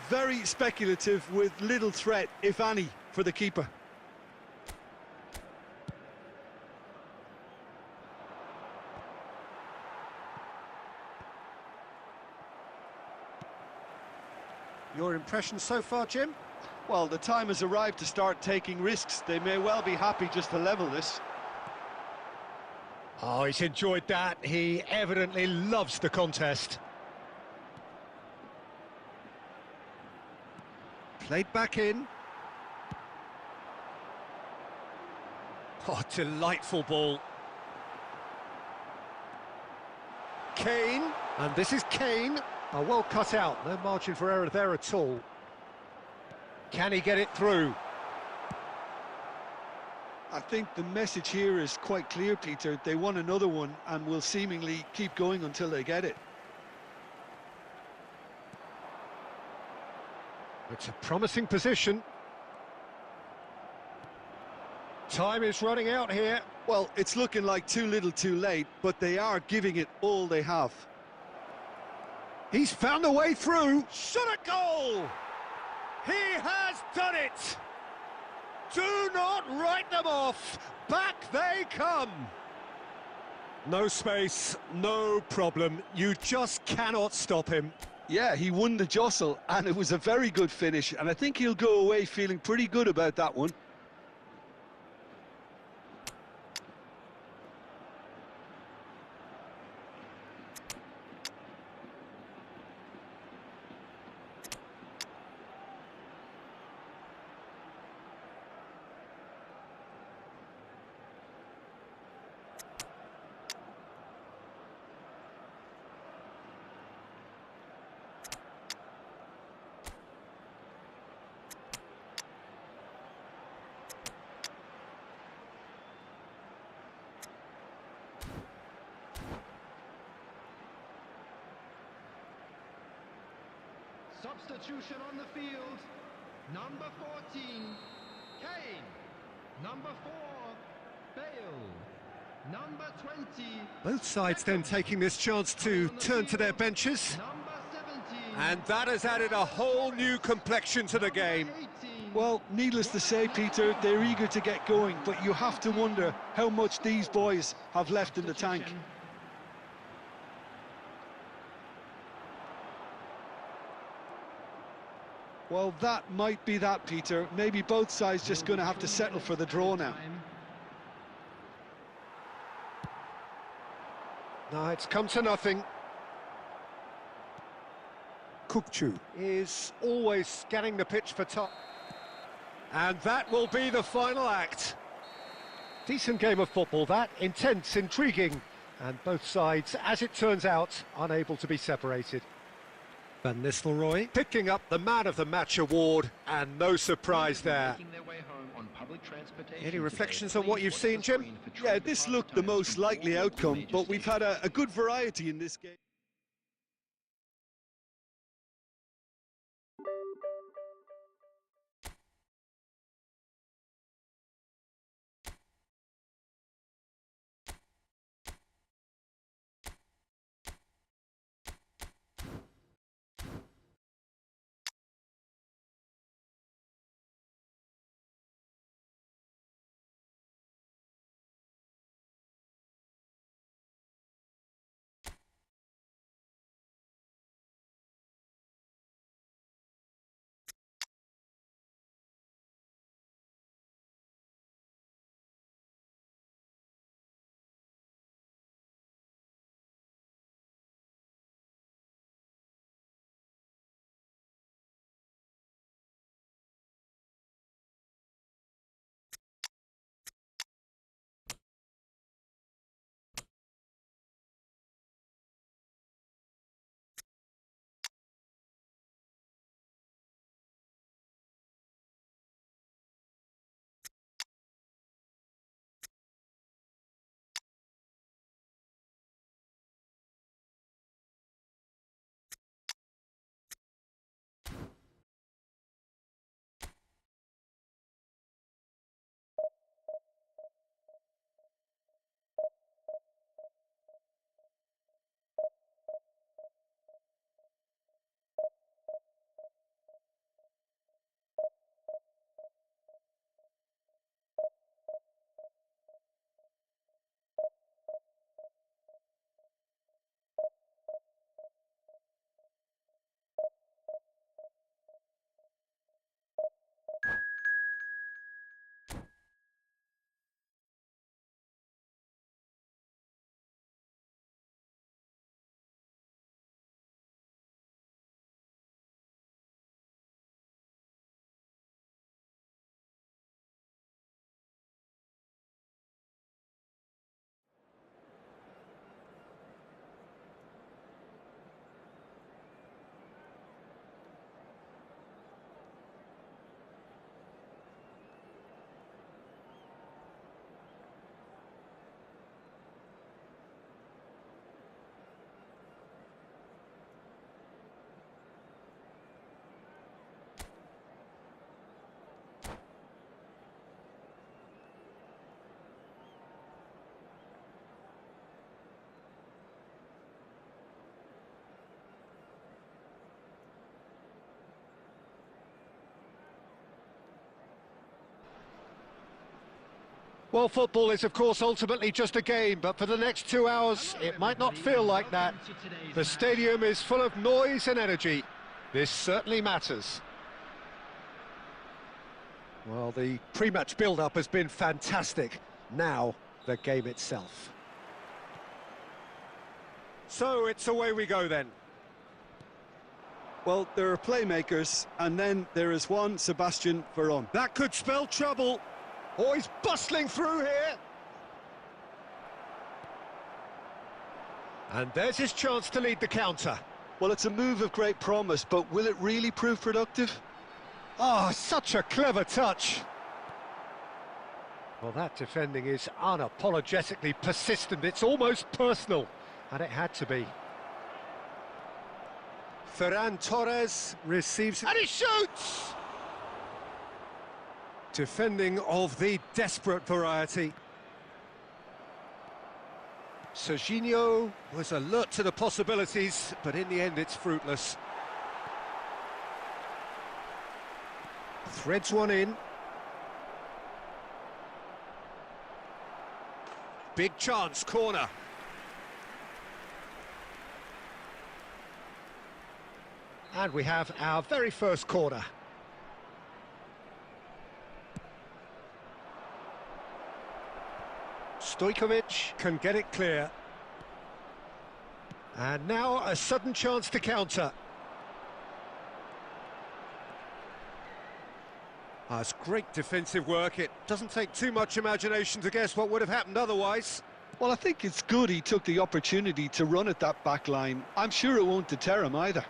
Very speculative with little threat, if any, for the keeper. Your impression so far, Jim? Well, the time has arrived to start taking risks. They may well be happy just to level this. Oh, he's enjoyed that. He evidently loves the contest. Played back in. Oh, delightful ball. Kane, and this is Kane. Oh, well cut out, no margin for error there at all. Can he get it through? I think the message here is quite clear, Peter. They want another one and will seemingly keep going until they get it. It's a promising position. Time is running out here. Well, it's looking like too little too late, but they are giving it all they have. He's found a way through. Shot a goal! He has done it! Do not write them off. Back they come. No space, no problem. You just cannot stop him. Yeah, he won the jostle, and it was a very good finish, and I think he'll go away feeling pretty good about that one. Substitution on the field. Number 14, Kane. Number 4, Bale. Number 20. Both sides then taking this chance to turn to their benches. Number 17. And that has added a whole new complexion to the game. 18. Well, needless to say, Peter, they're eager to get going, but you have to wonder how much these boys have left in the tank. Well, that might be that, Peter. Maybe both sides just going to have to settle for the draw now. No, it's come to nothing. Kukcu is always scanning the pitch for top. And that will be the final act. Decent game of football, that. Intense, intriguing. And both sides, as it turns out, unable to be separated. Van Nistelrooy picking up the Man of the Match award, and no surprise there. Any reflections on what you've seen, Jim? Yeah, this looked the most likely outcome, but we've had a good variety in this game. Well, football is, of course, ultimately just a game, but for the next 2 hours, it might not feel like that. The stadium is full of noise and energy. This certainly matters. Well, the pre-match build-up has been fantastic. Now, the game itself. So, it's away we go then. Well, there are playmakers, and then there is one Sebastian Veron. That could spell trouble. Oh, he's bustling through here. And there's his chance to lead the counter. Well, it's a move of great promise, but will it really prove productive? Oh, such a clever touch. Well, that defending is unapologetically persistent. It's almost personal, and it had to be. Ferran Torres receives, and he shoots! Defending of the desperate variety. Serginho was alert to the possibilities, but in the end it's fruitless. Threads one in. Big chance, corner. And we have our very first corner. Stojkovic can get it clear. And now a sudden chance to counter. That's great defensive work. It doesn't take too much imagination to guess what would have happened otherwise. Well, I think it's good he took the opportunity to run at that back line. I'm sure it won't deter him either.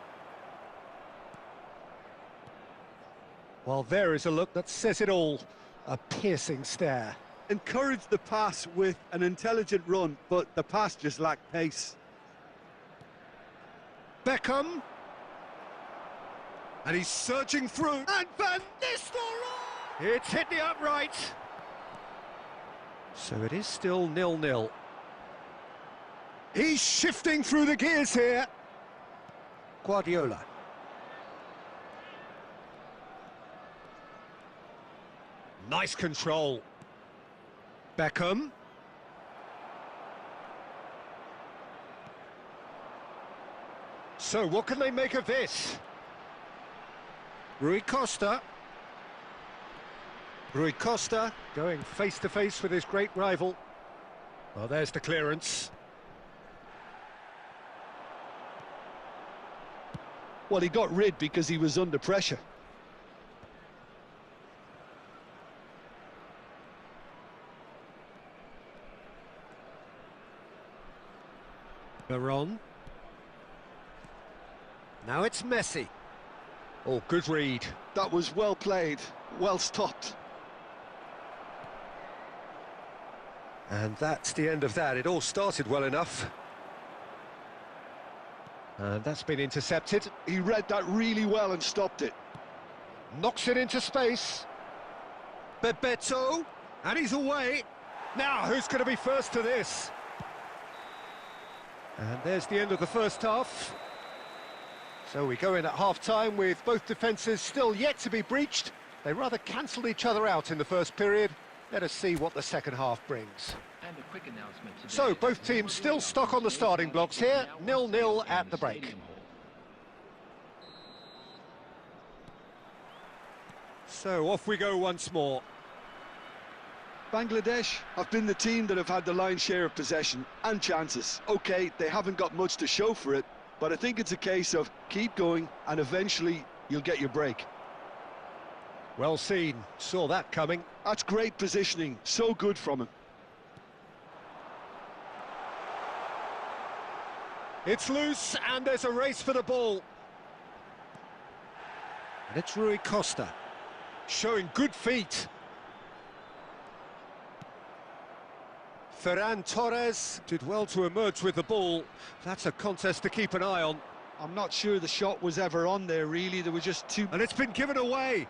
Well, there is a look that says it all. A piercing stare. Encouraged the pass with an intelligent run, but the pass just lacked pace. Beckham. And he's surging through. And Van Nistelrooy! It's hit the upright. So it is still 0-0. He's shifting through the gears here. Guardiola. Nice control. Beckham. So what can they make of this? Rui Costa. Rui Costa going face-to-face with his great rival. Well, there's the clearance. Well, he got rid because he was under pressure. Baron. Now it's Messi. Oh, good read. That was well played, well stopped. And that's the end of that. It all started well enough. And that's been intercepted. He read that really well and stopped it. Knocks it into space. Bebeto. And he's away. Now, who's going to be first to this? And there's the end of the first half. So we go in at half-time with both defences still yet to be breached. They rather cancelled each other out in the first period. Let us see what the second half brings. And a quick announcement today. So both teams still stuck on the starting blocks here. 0-0 at the break. So off we go once more. Bangladesh have been the team that have had the lion's share of possession and chances. OK, they haven't got much to show for it, but I think it's a case of keep going and eventually you'll get your break. Well seen, saw that coming. That's great positioning, so good from him. It's loose and there's a race for the ball. And it's Rui Costa, showing good feet. Ferran Torres did well to emerge with the ball. That's a contest to keep an eye on. I'm not sure the shot was ever on there, really. There was just too... And it's been given away.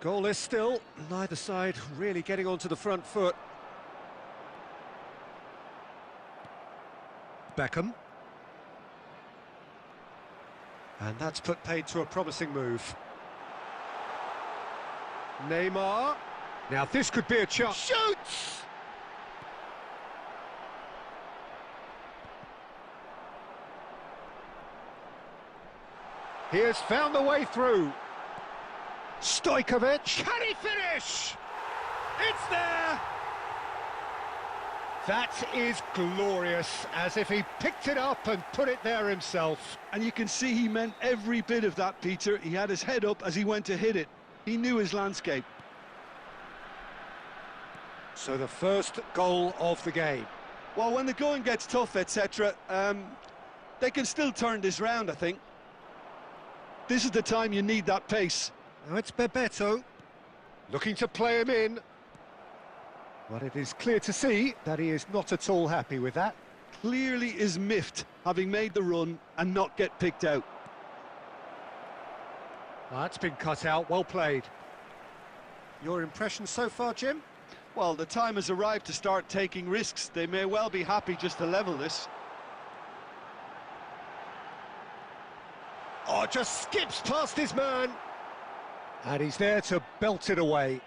Goalless still, neither side really getting onto the front foot. Beckham. And that's put paid to a promising move. Neymar. Now this could be a chance. Shoots! He has found the way through. Stojkovic. Can he finish? It's there! That is glorious, as if he picked it up and put it there himself. And you can see he meant every bit of that, Peter. He had his head up as he went to hit it. He knew his landscape. So the first goal of the game. Well, when the going gets tough, etc., they can still turn this round, I think. This is the time you need that pace. Now it's Bebeto, looking to play him in. But it is clear to see that he is not at all happy with that. Clearly is miffed, having made the run and not get picked out. That's been cut out, well played. Your impression so far, Jim? Well, the time has arrived to start taking risks. They may well be happy just to level this. Oh, just skips past his man. And he's there to belt it away.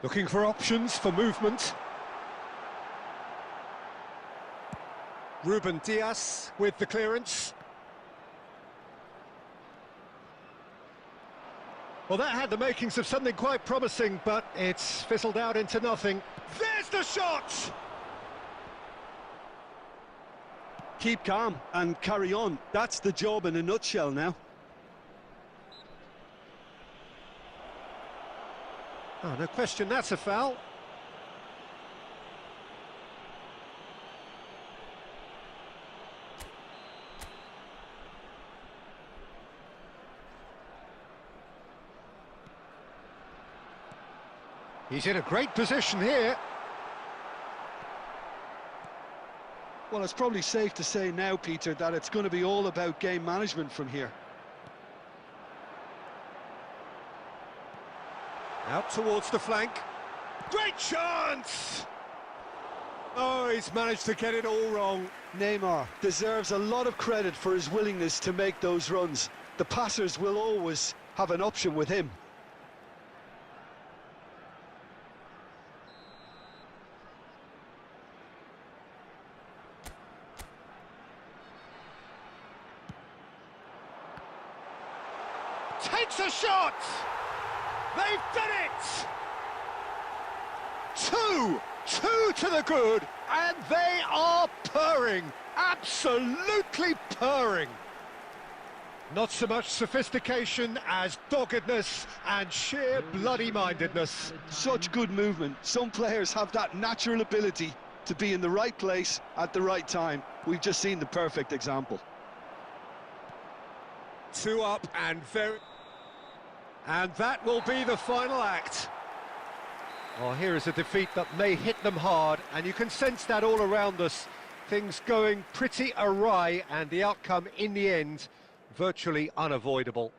Looking for options for movement. Ruben Dias with the clearance. Well, that had the makings of something quite promising, but it's fizzled out into nothing. There's the shot! Keep calm and carry on. That's the job in a nutshell now. Oh, no question, that's a foul. He's in a great position here. Well, it's probably safe to say now, Peter, that it's going to be all about game management from here. Out towards the flank. Great chance! Oh, he's managed to get it all wrong. Neymar deserves a lot of credit for his willingness to make those runs. The passers will always have an option with him. Takes a shot! They've done it! Two to the good, and they are purring, absolutely purring. Not so much sophistication as doggedness and sheer bloody-mindedness. Such good movement. Some players have that natural ability to be in the right place at the right time. We've just seen the perfect example. Two up and very... And that will be the final act. Oh, here is a defeat that may hit them hard, and you can sense that all around us. Things going pretty awry, and the outcome in the end, virtually unavoidable.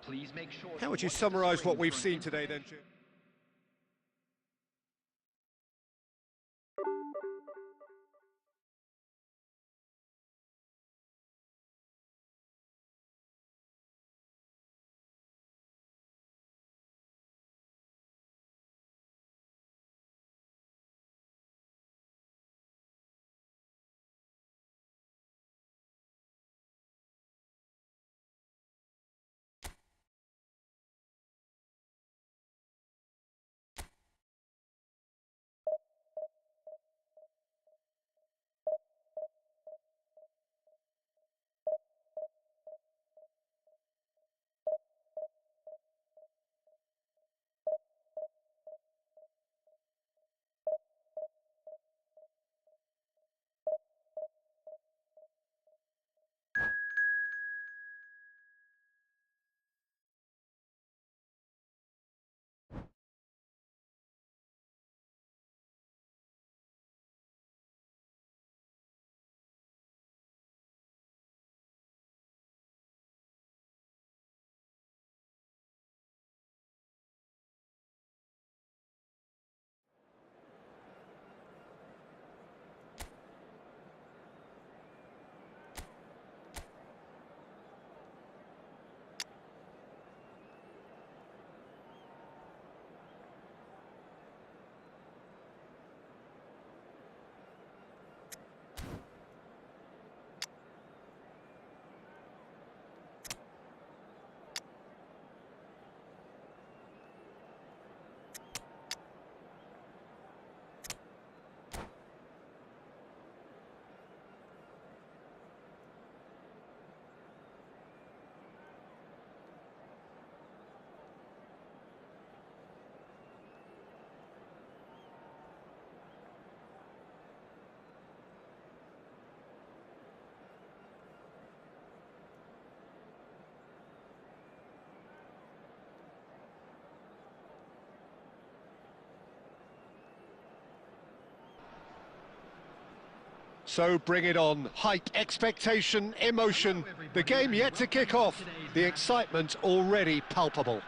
Please make sure. How would you summarise what we've seen today then, Jim? So bring it on. Hype, expectation, emotion. The game yet to kick off. The excitement already palpable.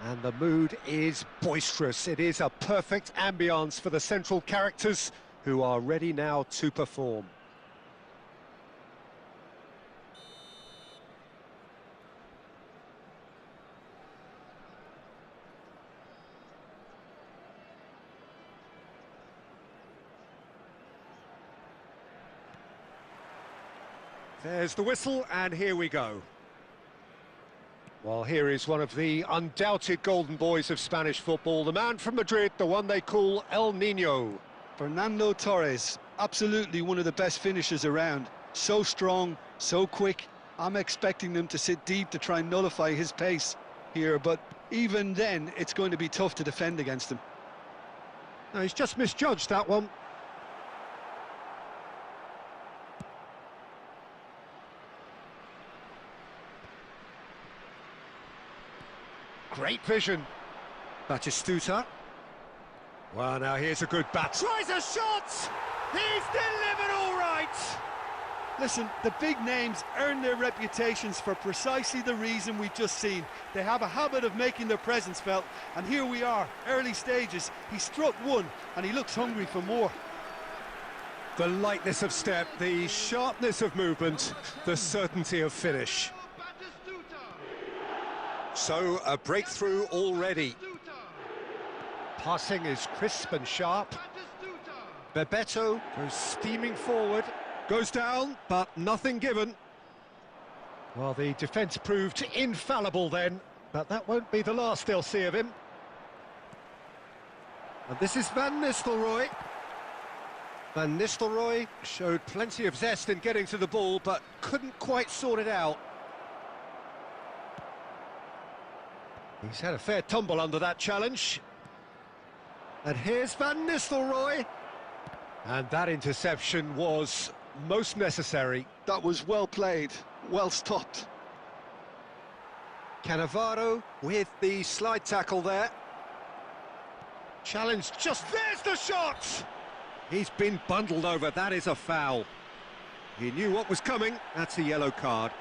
And the mood is boisterous. It is a perfect ambience for the central characters who are ready now to perform. There's the whistle, and here we go. Well, here is one of the undoubted golden boys of Spanish football, the man from Madrid, the one they call El Nino. Fernando Torres, absolutely one of the best finishers around. So strong, so quick. I'm expecting them to sit deep to try and nullify his pace here, but even then, it's going to be tough to defend against him. No, he's just misjudged that one. Great vision. Batistuta. Well, now here's a good bat. Tries a shot! He's delivered all right! Listen, the big names earn their reputations for precisely the reason we've just seen. They have a habit of making their presence felt, and here we are, early stages. He struck one, and he looks hungry for more. The lightness of step, the sharpness of movement, the certainty of finish. So, a breakthrough already. Passing is crisp and sharp. Bebeto goes steaming forward. Goes down, but nothing given. Well, the defence proved infallible then, but that won't be the last they'll see of him. And this is Van Nistelrooy. Van Nistelrooy showed plenty of zest in getting to the ball, but couldn't quite sort it out. He's had a fair tumble under that challenge. And here's Van Nistelrooy. And that interception was most necessary. That was well played, well stopped. Cannavaro with the slide tackle there. Challenge just, there's the shot! He's been bundled over, that is a foul. He knew what was coming, that's a yellow card.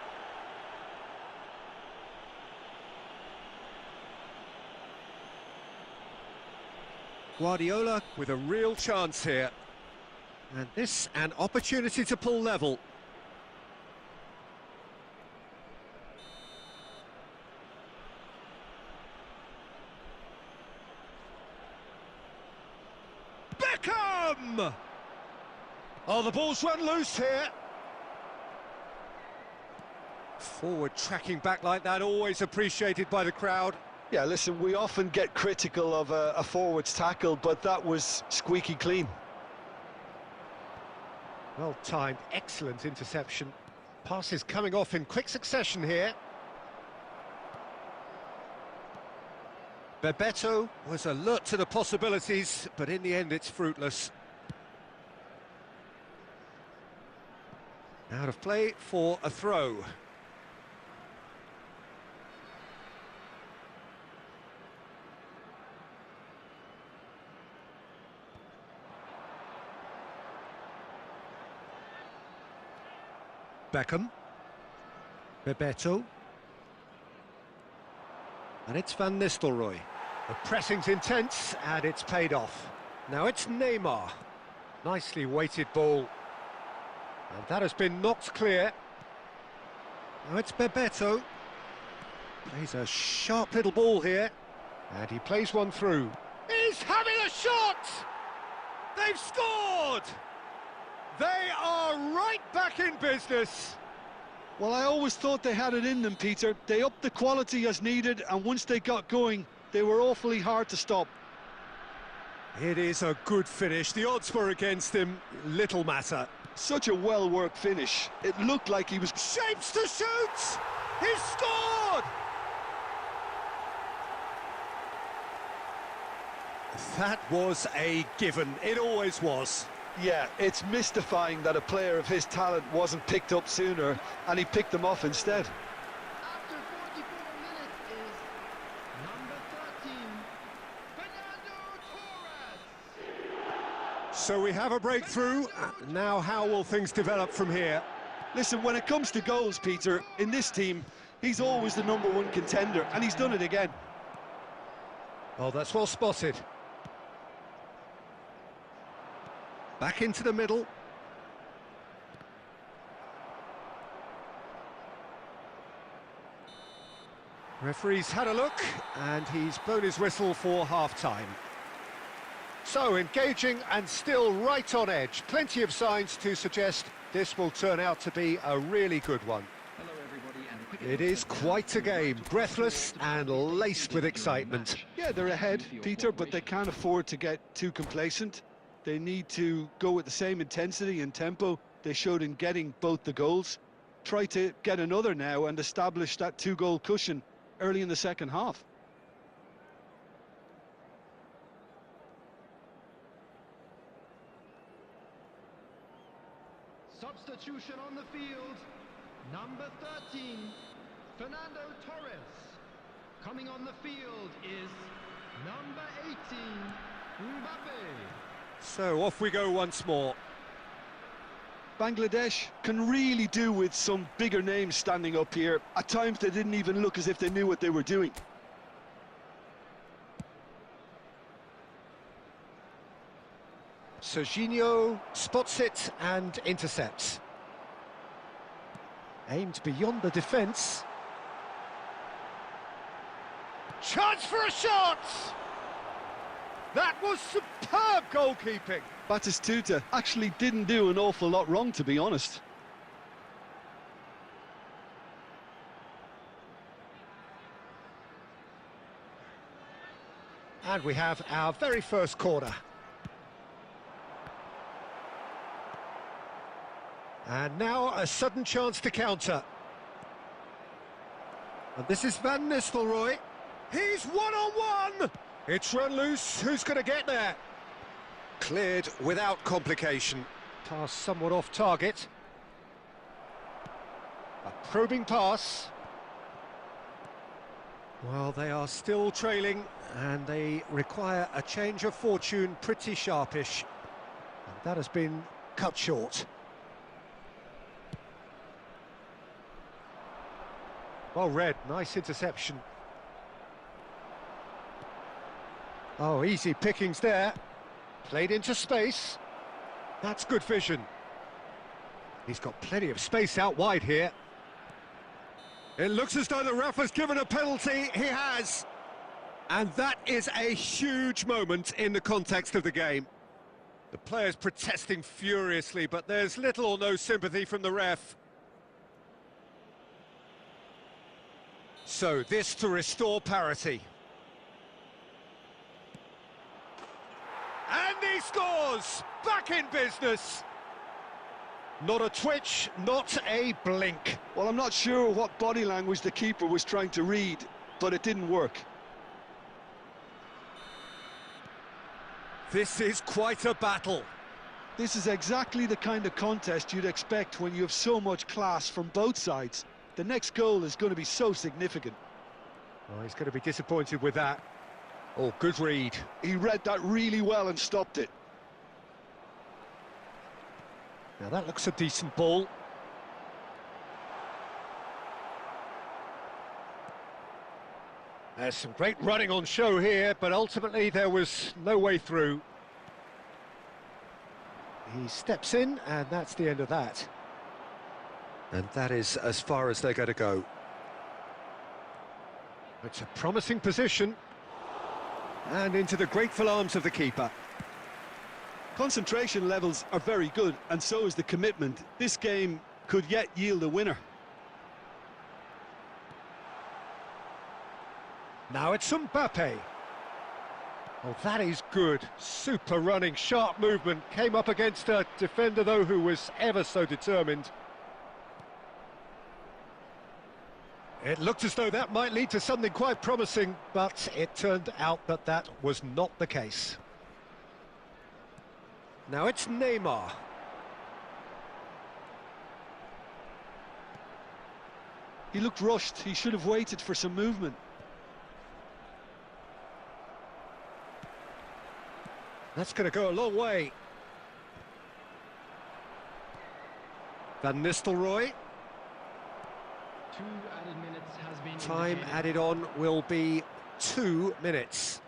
Guardiola with a real chance here. And this, an opportunity to pull level. Beckham! Oh, the ball's run loose here. Forward tracking back like that, always appreciated by the crowd. Yeah, listen, we often get critical of a forward's tackle, but that was squeaky clean. Well-timed, excellent interception. Passes coming off in quick succession here. Bebeto was alert to the possibilities, but in the end it's fruitless. Out of play for a throw. Beckham. Bebeto. And it's Van Nistelrooy. The pressing's intense, and it's paid off. Now it's Neymar. Nicely weighted ball. And that has been knocked clear. Now it's Bebeto. Plays a sharp little ball here. And he plays one through. He's having a shot! They've scored! They are right back in business. Well, I always thought they had it in them, Peter. They upped the quality as needed, and once they got going, they were awfully hard to stop. It is a good finish. The odds were against him. Little matter. Such a well-worked finish. It looked like he was... Shapes to shoot! He's scored! That was a given. It always was. Yeah, it's mystifying that a player of his talent wasn't picked up sooner, and he picked them off instead. After 44 minutes is number 13, Fernando Torres. So we have a breakthrough. Now how will things develop from here? Listen, when it comes to goals, Peter, in this team, he's always the #1 contender, and he's done it again. Oh, that's well spotted. Back into the middle. Referee's had a look, and he's blown his whistle for half-time. So, engaging and still right on edge. Plenty of signs to suggest this will turn out to be a really good one. Hello everybody and a quick It is quite a game, breathless and laced with excitement. Yeah, they're ahead, Peter, but they can't afford to get too complacent. They need to go with the same intensity and tempo they showed in getting both the goals. Try to get another now and establish that two-goal cushion early in the second half. Substitution on the field. Number 13, Fernando Torres. Coming on the field is number 18, Mbappe. So off we go once more. Bangladesh can really do with some bigger names standing up here. At times they didn't even look as if they knew what they were doing. Serginho spots it and intercepts. Aimed beyond the defence. Chance for a shot! That was superb goalkeeping. Batistuta actually didn't do an awful lot wrong, to be honest. And we have our very first corner. And now a sudden chance to counter. And this is Van Nistelrooy. He's one-on-one! It's run loose. Who's going to get there? Cleared without complication. Pass somewhat off target. A probing pass. Well, they are still trailing, and they require a change of fortune pretty sharpish. And that has been cut short. Well read, nice interception. Oh, easy pickings there. Played into space. That's good vision. He's got plenty of space out wide here. It looks as though the ref has given a penalty. He has. And that is a huge moment in the context of the game. The players protesting furiously, but there's little or no sympathy from the ref. So this to restore parity. And he scores! Back in business! Not a twitch, not a blink. Well, I'm not sure what body language the keeper was trying to read, but it didn't work. This is quite a battle. This is exactly the kind of contest you'd expect when you have so much class from both sides. The next goal is going to be so significant. Oh, he's going to be disappointed with that. Oh, good read. He read that really well and stopped it. Now that looks a decent ball. There's some great running on show here, but ultimately there was no way through. He steps in, and that's the end of that. And that is as far as they're going to go. It's a promising position. And into the grateful arms of the keeper. Concentration levels are very good, and so is the commitment. This game could yet yield a winner. Now it's Mbappe. Oh, that is good. Super running, sharp movement. Came up against a defender, though, who was ever so determined. It looked as though that might lead to something quite promising, but it turned out that that was not the case. Now it's Neymar. He looked rushed. He should have waited for some movement. That's going to go a long way. Van Nistelrooy. 2 added minutes has been Time indicated. added on will be 2 minutes.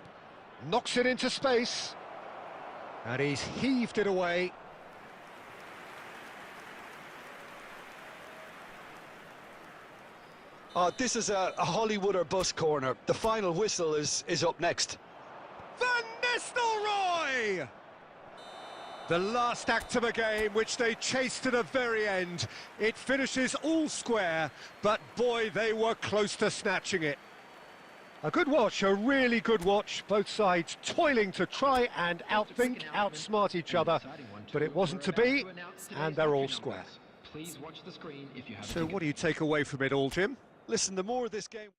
Knocks it into space. And he's heaved it away. This is a Hollywood or bust corner. The final whistle is up next. Van Nistelrooy! The last act of a game, which they chased to the very end. It finishes all square, but boy, they were close to snatching it. A good watch, a really good watch. Both sides toiling to try and outthink, outsmart each other, but it wasn't to be, and they're all square. Please watch the screen if you have. So what do you take away from it all, Jim? Listen, the more this game...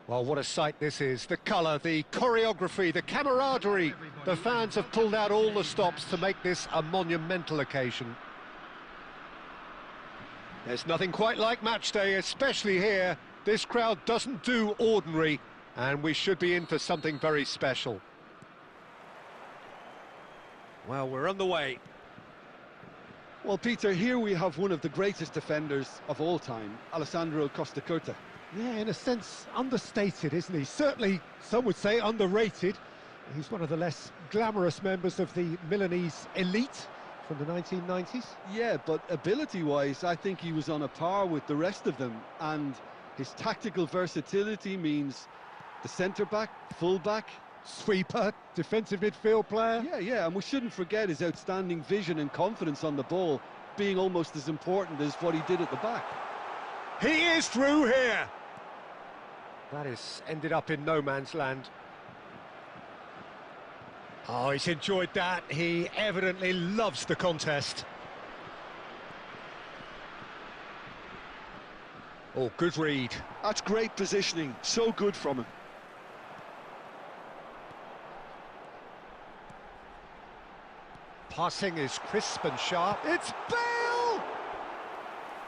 Well, what a sight this is. The colour, the choreography, the camaraderie. The fans have pulled out all the stops to make this a monumental occasion. There's nothing quite like match day, especially here. This crowd doesn't do ordinary, and we should be in for something very special. Well, we're on the way. Well, Peter, here we have one of the greatest defenders of all time, Alessandro Costacurta. Yeah, in a sense, understated, isn't he? Certainly, some would say underrated. He's one of the less glamorous members of the Milanese elite from the 1990s. Yeah, but ability-wise, I think he was on a par with the rest of them, and his tactical versatility means the centre-back, full-back, Sweeper, defensive midfield player. Yeah, and we shouldn't forget his outstanding vision and confidence on the ball being almost as important as what he did at the back. He is through here. That has ended up in no man's land. Oh, he's enjoyed that. He evidently loves the contest. Oh, good read. That's great positioning. So good from him. Passing is crisp and sharp. It's Bale!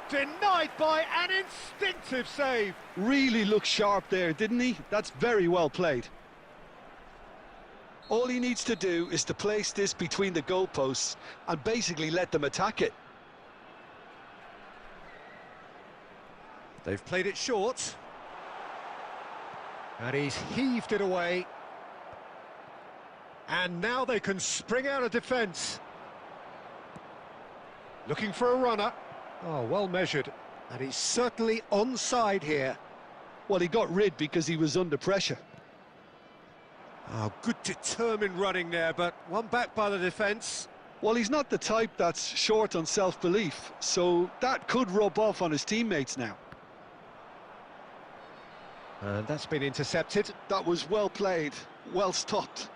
Denied by an instinctive save. Really looked sharp there, didn't he? That's very well played. All he needs to do is to place this between the goalposts and basically let them attack it. They've played it short. And he's heaved it away. And now they can spring out of defence. Looking for a runner. Oh, well measured. And he's certainly onside here. Well, he got rid because he was under pressure. Oh, good determined running there, but one back by the defence. Well, he's not the type that's short on self-belief, so that could rub off on his teammates now. And that's been intercepted. That was well played, well stopped.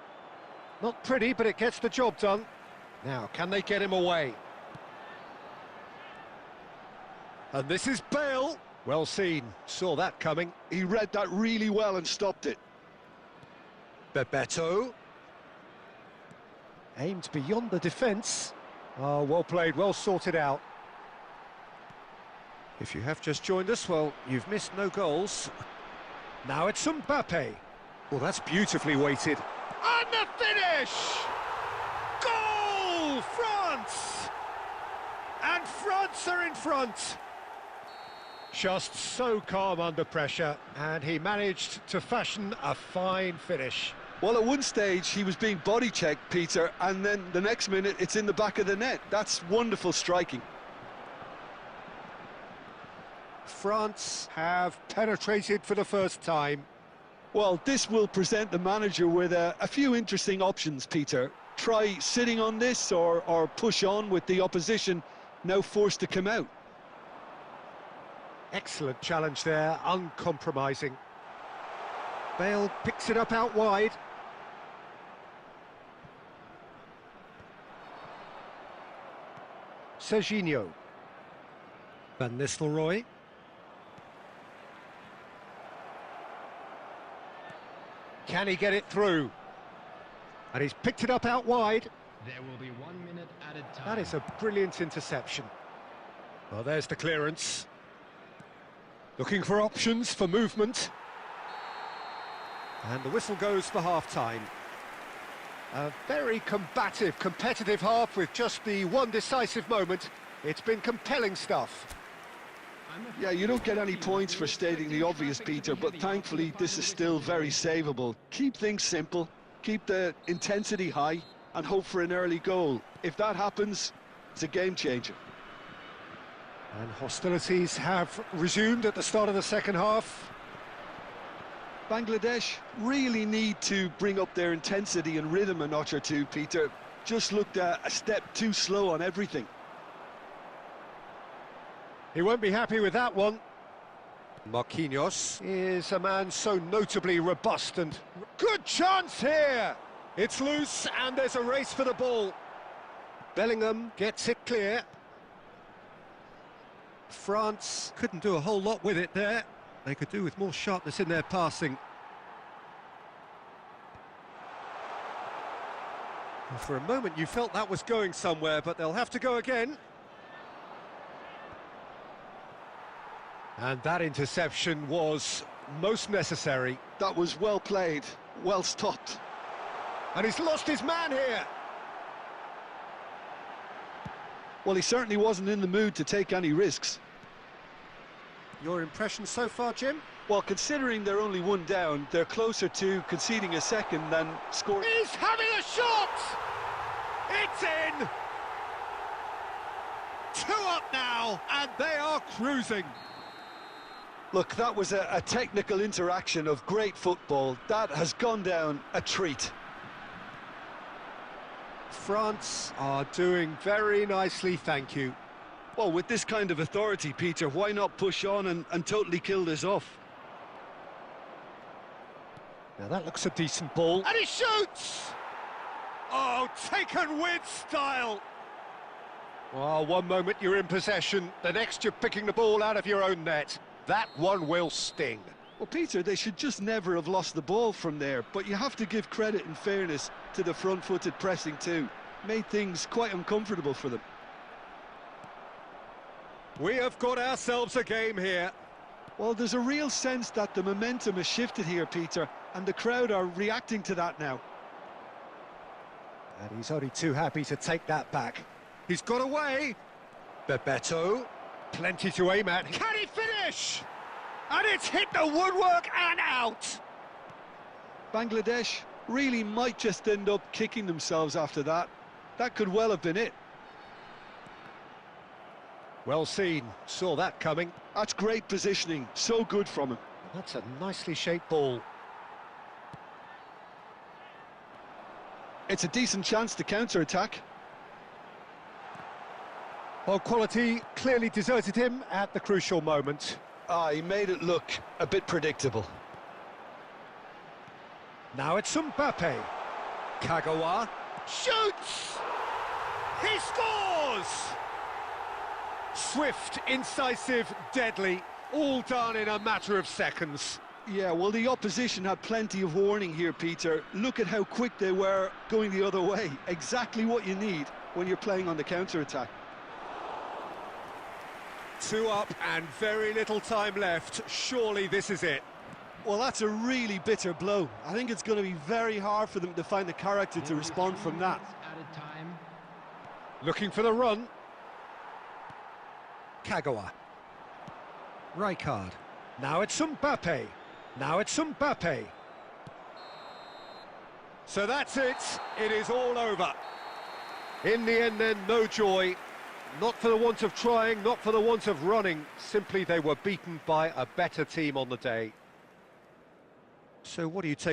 Not pretty, but it gets the job done. Now, can they get him away? And this is Bale. Well seen, saw that coming. He read that really well and stopped it. Bebeto. Aimed beyond the defence. Oh, well played, well sorted out. If you have just joined us, well, you've missed no goals. Now it's Mbappe. Well, that's beautifully weighted. And the finish! Goal! France! And France are in front. Just so calm under pressure, and he managed to fashion a fine finish. Well, at one stage, he was being body-checked, Peter, and then the next minute, it's in the back of the net. That's wonderful striking. France have penetrated for the first time. Well, this will present the manager with a few interesting options, Peter. Try sitting on this or push on with the opposition now forced to come out. Excellent challenge there, uncompromising. Bale picks it up out wide. Serginho. Van Nistelrooy. Can he get it through? And he's picked it up out wide. There will be 1 minute added time. That is a brilliant interception. Well, there's the clearance. Looking for options for movement. And the whistle goes for half-time. A very combative, competitive half with just the one decisive moment. It's been compelling stuff. Yeah, you don't get any points for stating the obvious, Peter, but thankfully this is still very savable. Keep things simple, keep the intensity high, and hope for an early goal. If that happens, it's a game changer. And hostilities have resumed at the start of the second half. Bangladesh really need to bring up their intensity and rhythm a notch or two, Peter. Just looked a step too slow on everything. He won't be happy with that one. Marquinhos is a man so notably robust and... Good chance here! It's loose and there's a race for the ball. Bellingham gets it clear. France couldn't do a whole lot with it there. They could do with more sharpness in their passing. Well, for a moment you felt that was going somewhere, but they'll have to go again. And that interception was most necessary. That was well played, well stopped. And he's lost his man here. Well, he certainly wasn't in the mood to take any risks. Your impression so far, Jim? Well, considering they're only one down, they're closer to conceding a second than scoring. He's having a shot! It's in! 2 up now, and they are cruising. Look, that was a technical interaction of great football. That has gone down a treat. France are doing very nicely, thank you. Well, with this kind of authority, Peter, why not push on and totally kill this off? Now that looks a decent ball. And he shoots! Oh, taken with style! Well, one moment you're in possession, the next you're picking the ball out of your own net. That one will sting. Well, Peter, they should just never have lost the ball from there, but you have to give credit and fairness to the front-footed pressing too. Made things quite uncomfortable for them. We have got ourselves a game here. Well, there's a real sense that the momentum has shifted here, Peter, and the crowd are reacting to that now. And he's only too happy to take that back. He's got away. Bebeto, plenty to aim at. Can he finish? And it's hit the woodwork and out. Bangladesh really might just end up kicking themselves after that. That could well have been it. Well seen, saw that coming. That's great positioning, so good from him. That's a nicely shaped ball. It's a decent chance to counter-attack. Well, quality clearly deserted him at the crucial moment. Ah, he made it look a bit predictable. Now it's Mbappe. Kagawa shoots! He scores! Swift, incisive, deadly, all done in a matter of seconds. Yeah, well, the opposition had plenty of warning here, Peter. Look at how quick they were going the other way. Exactly what you need when you're playing on the counter-attack. 2 up and very little time left. Surely this is it. Well, that's a really bitter blow. I think it's going to be very hard for them to find the character to respond from that. Added time. Looking for the run. Kagawa. Rijkaard. Now it's Mbappe. Now it's Mbappe. So that's it. It is all over. In the end then, no joy. Not for the want of trying, not for the want of running. Simply they were beaten by a better team on the day. So what do you take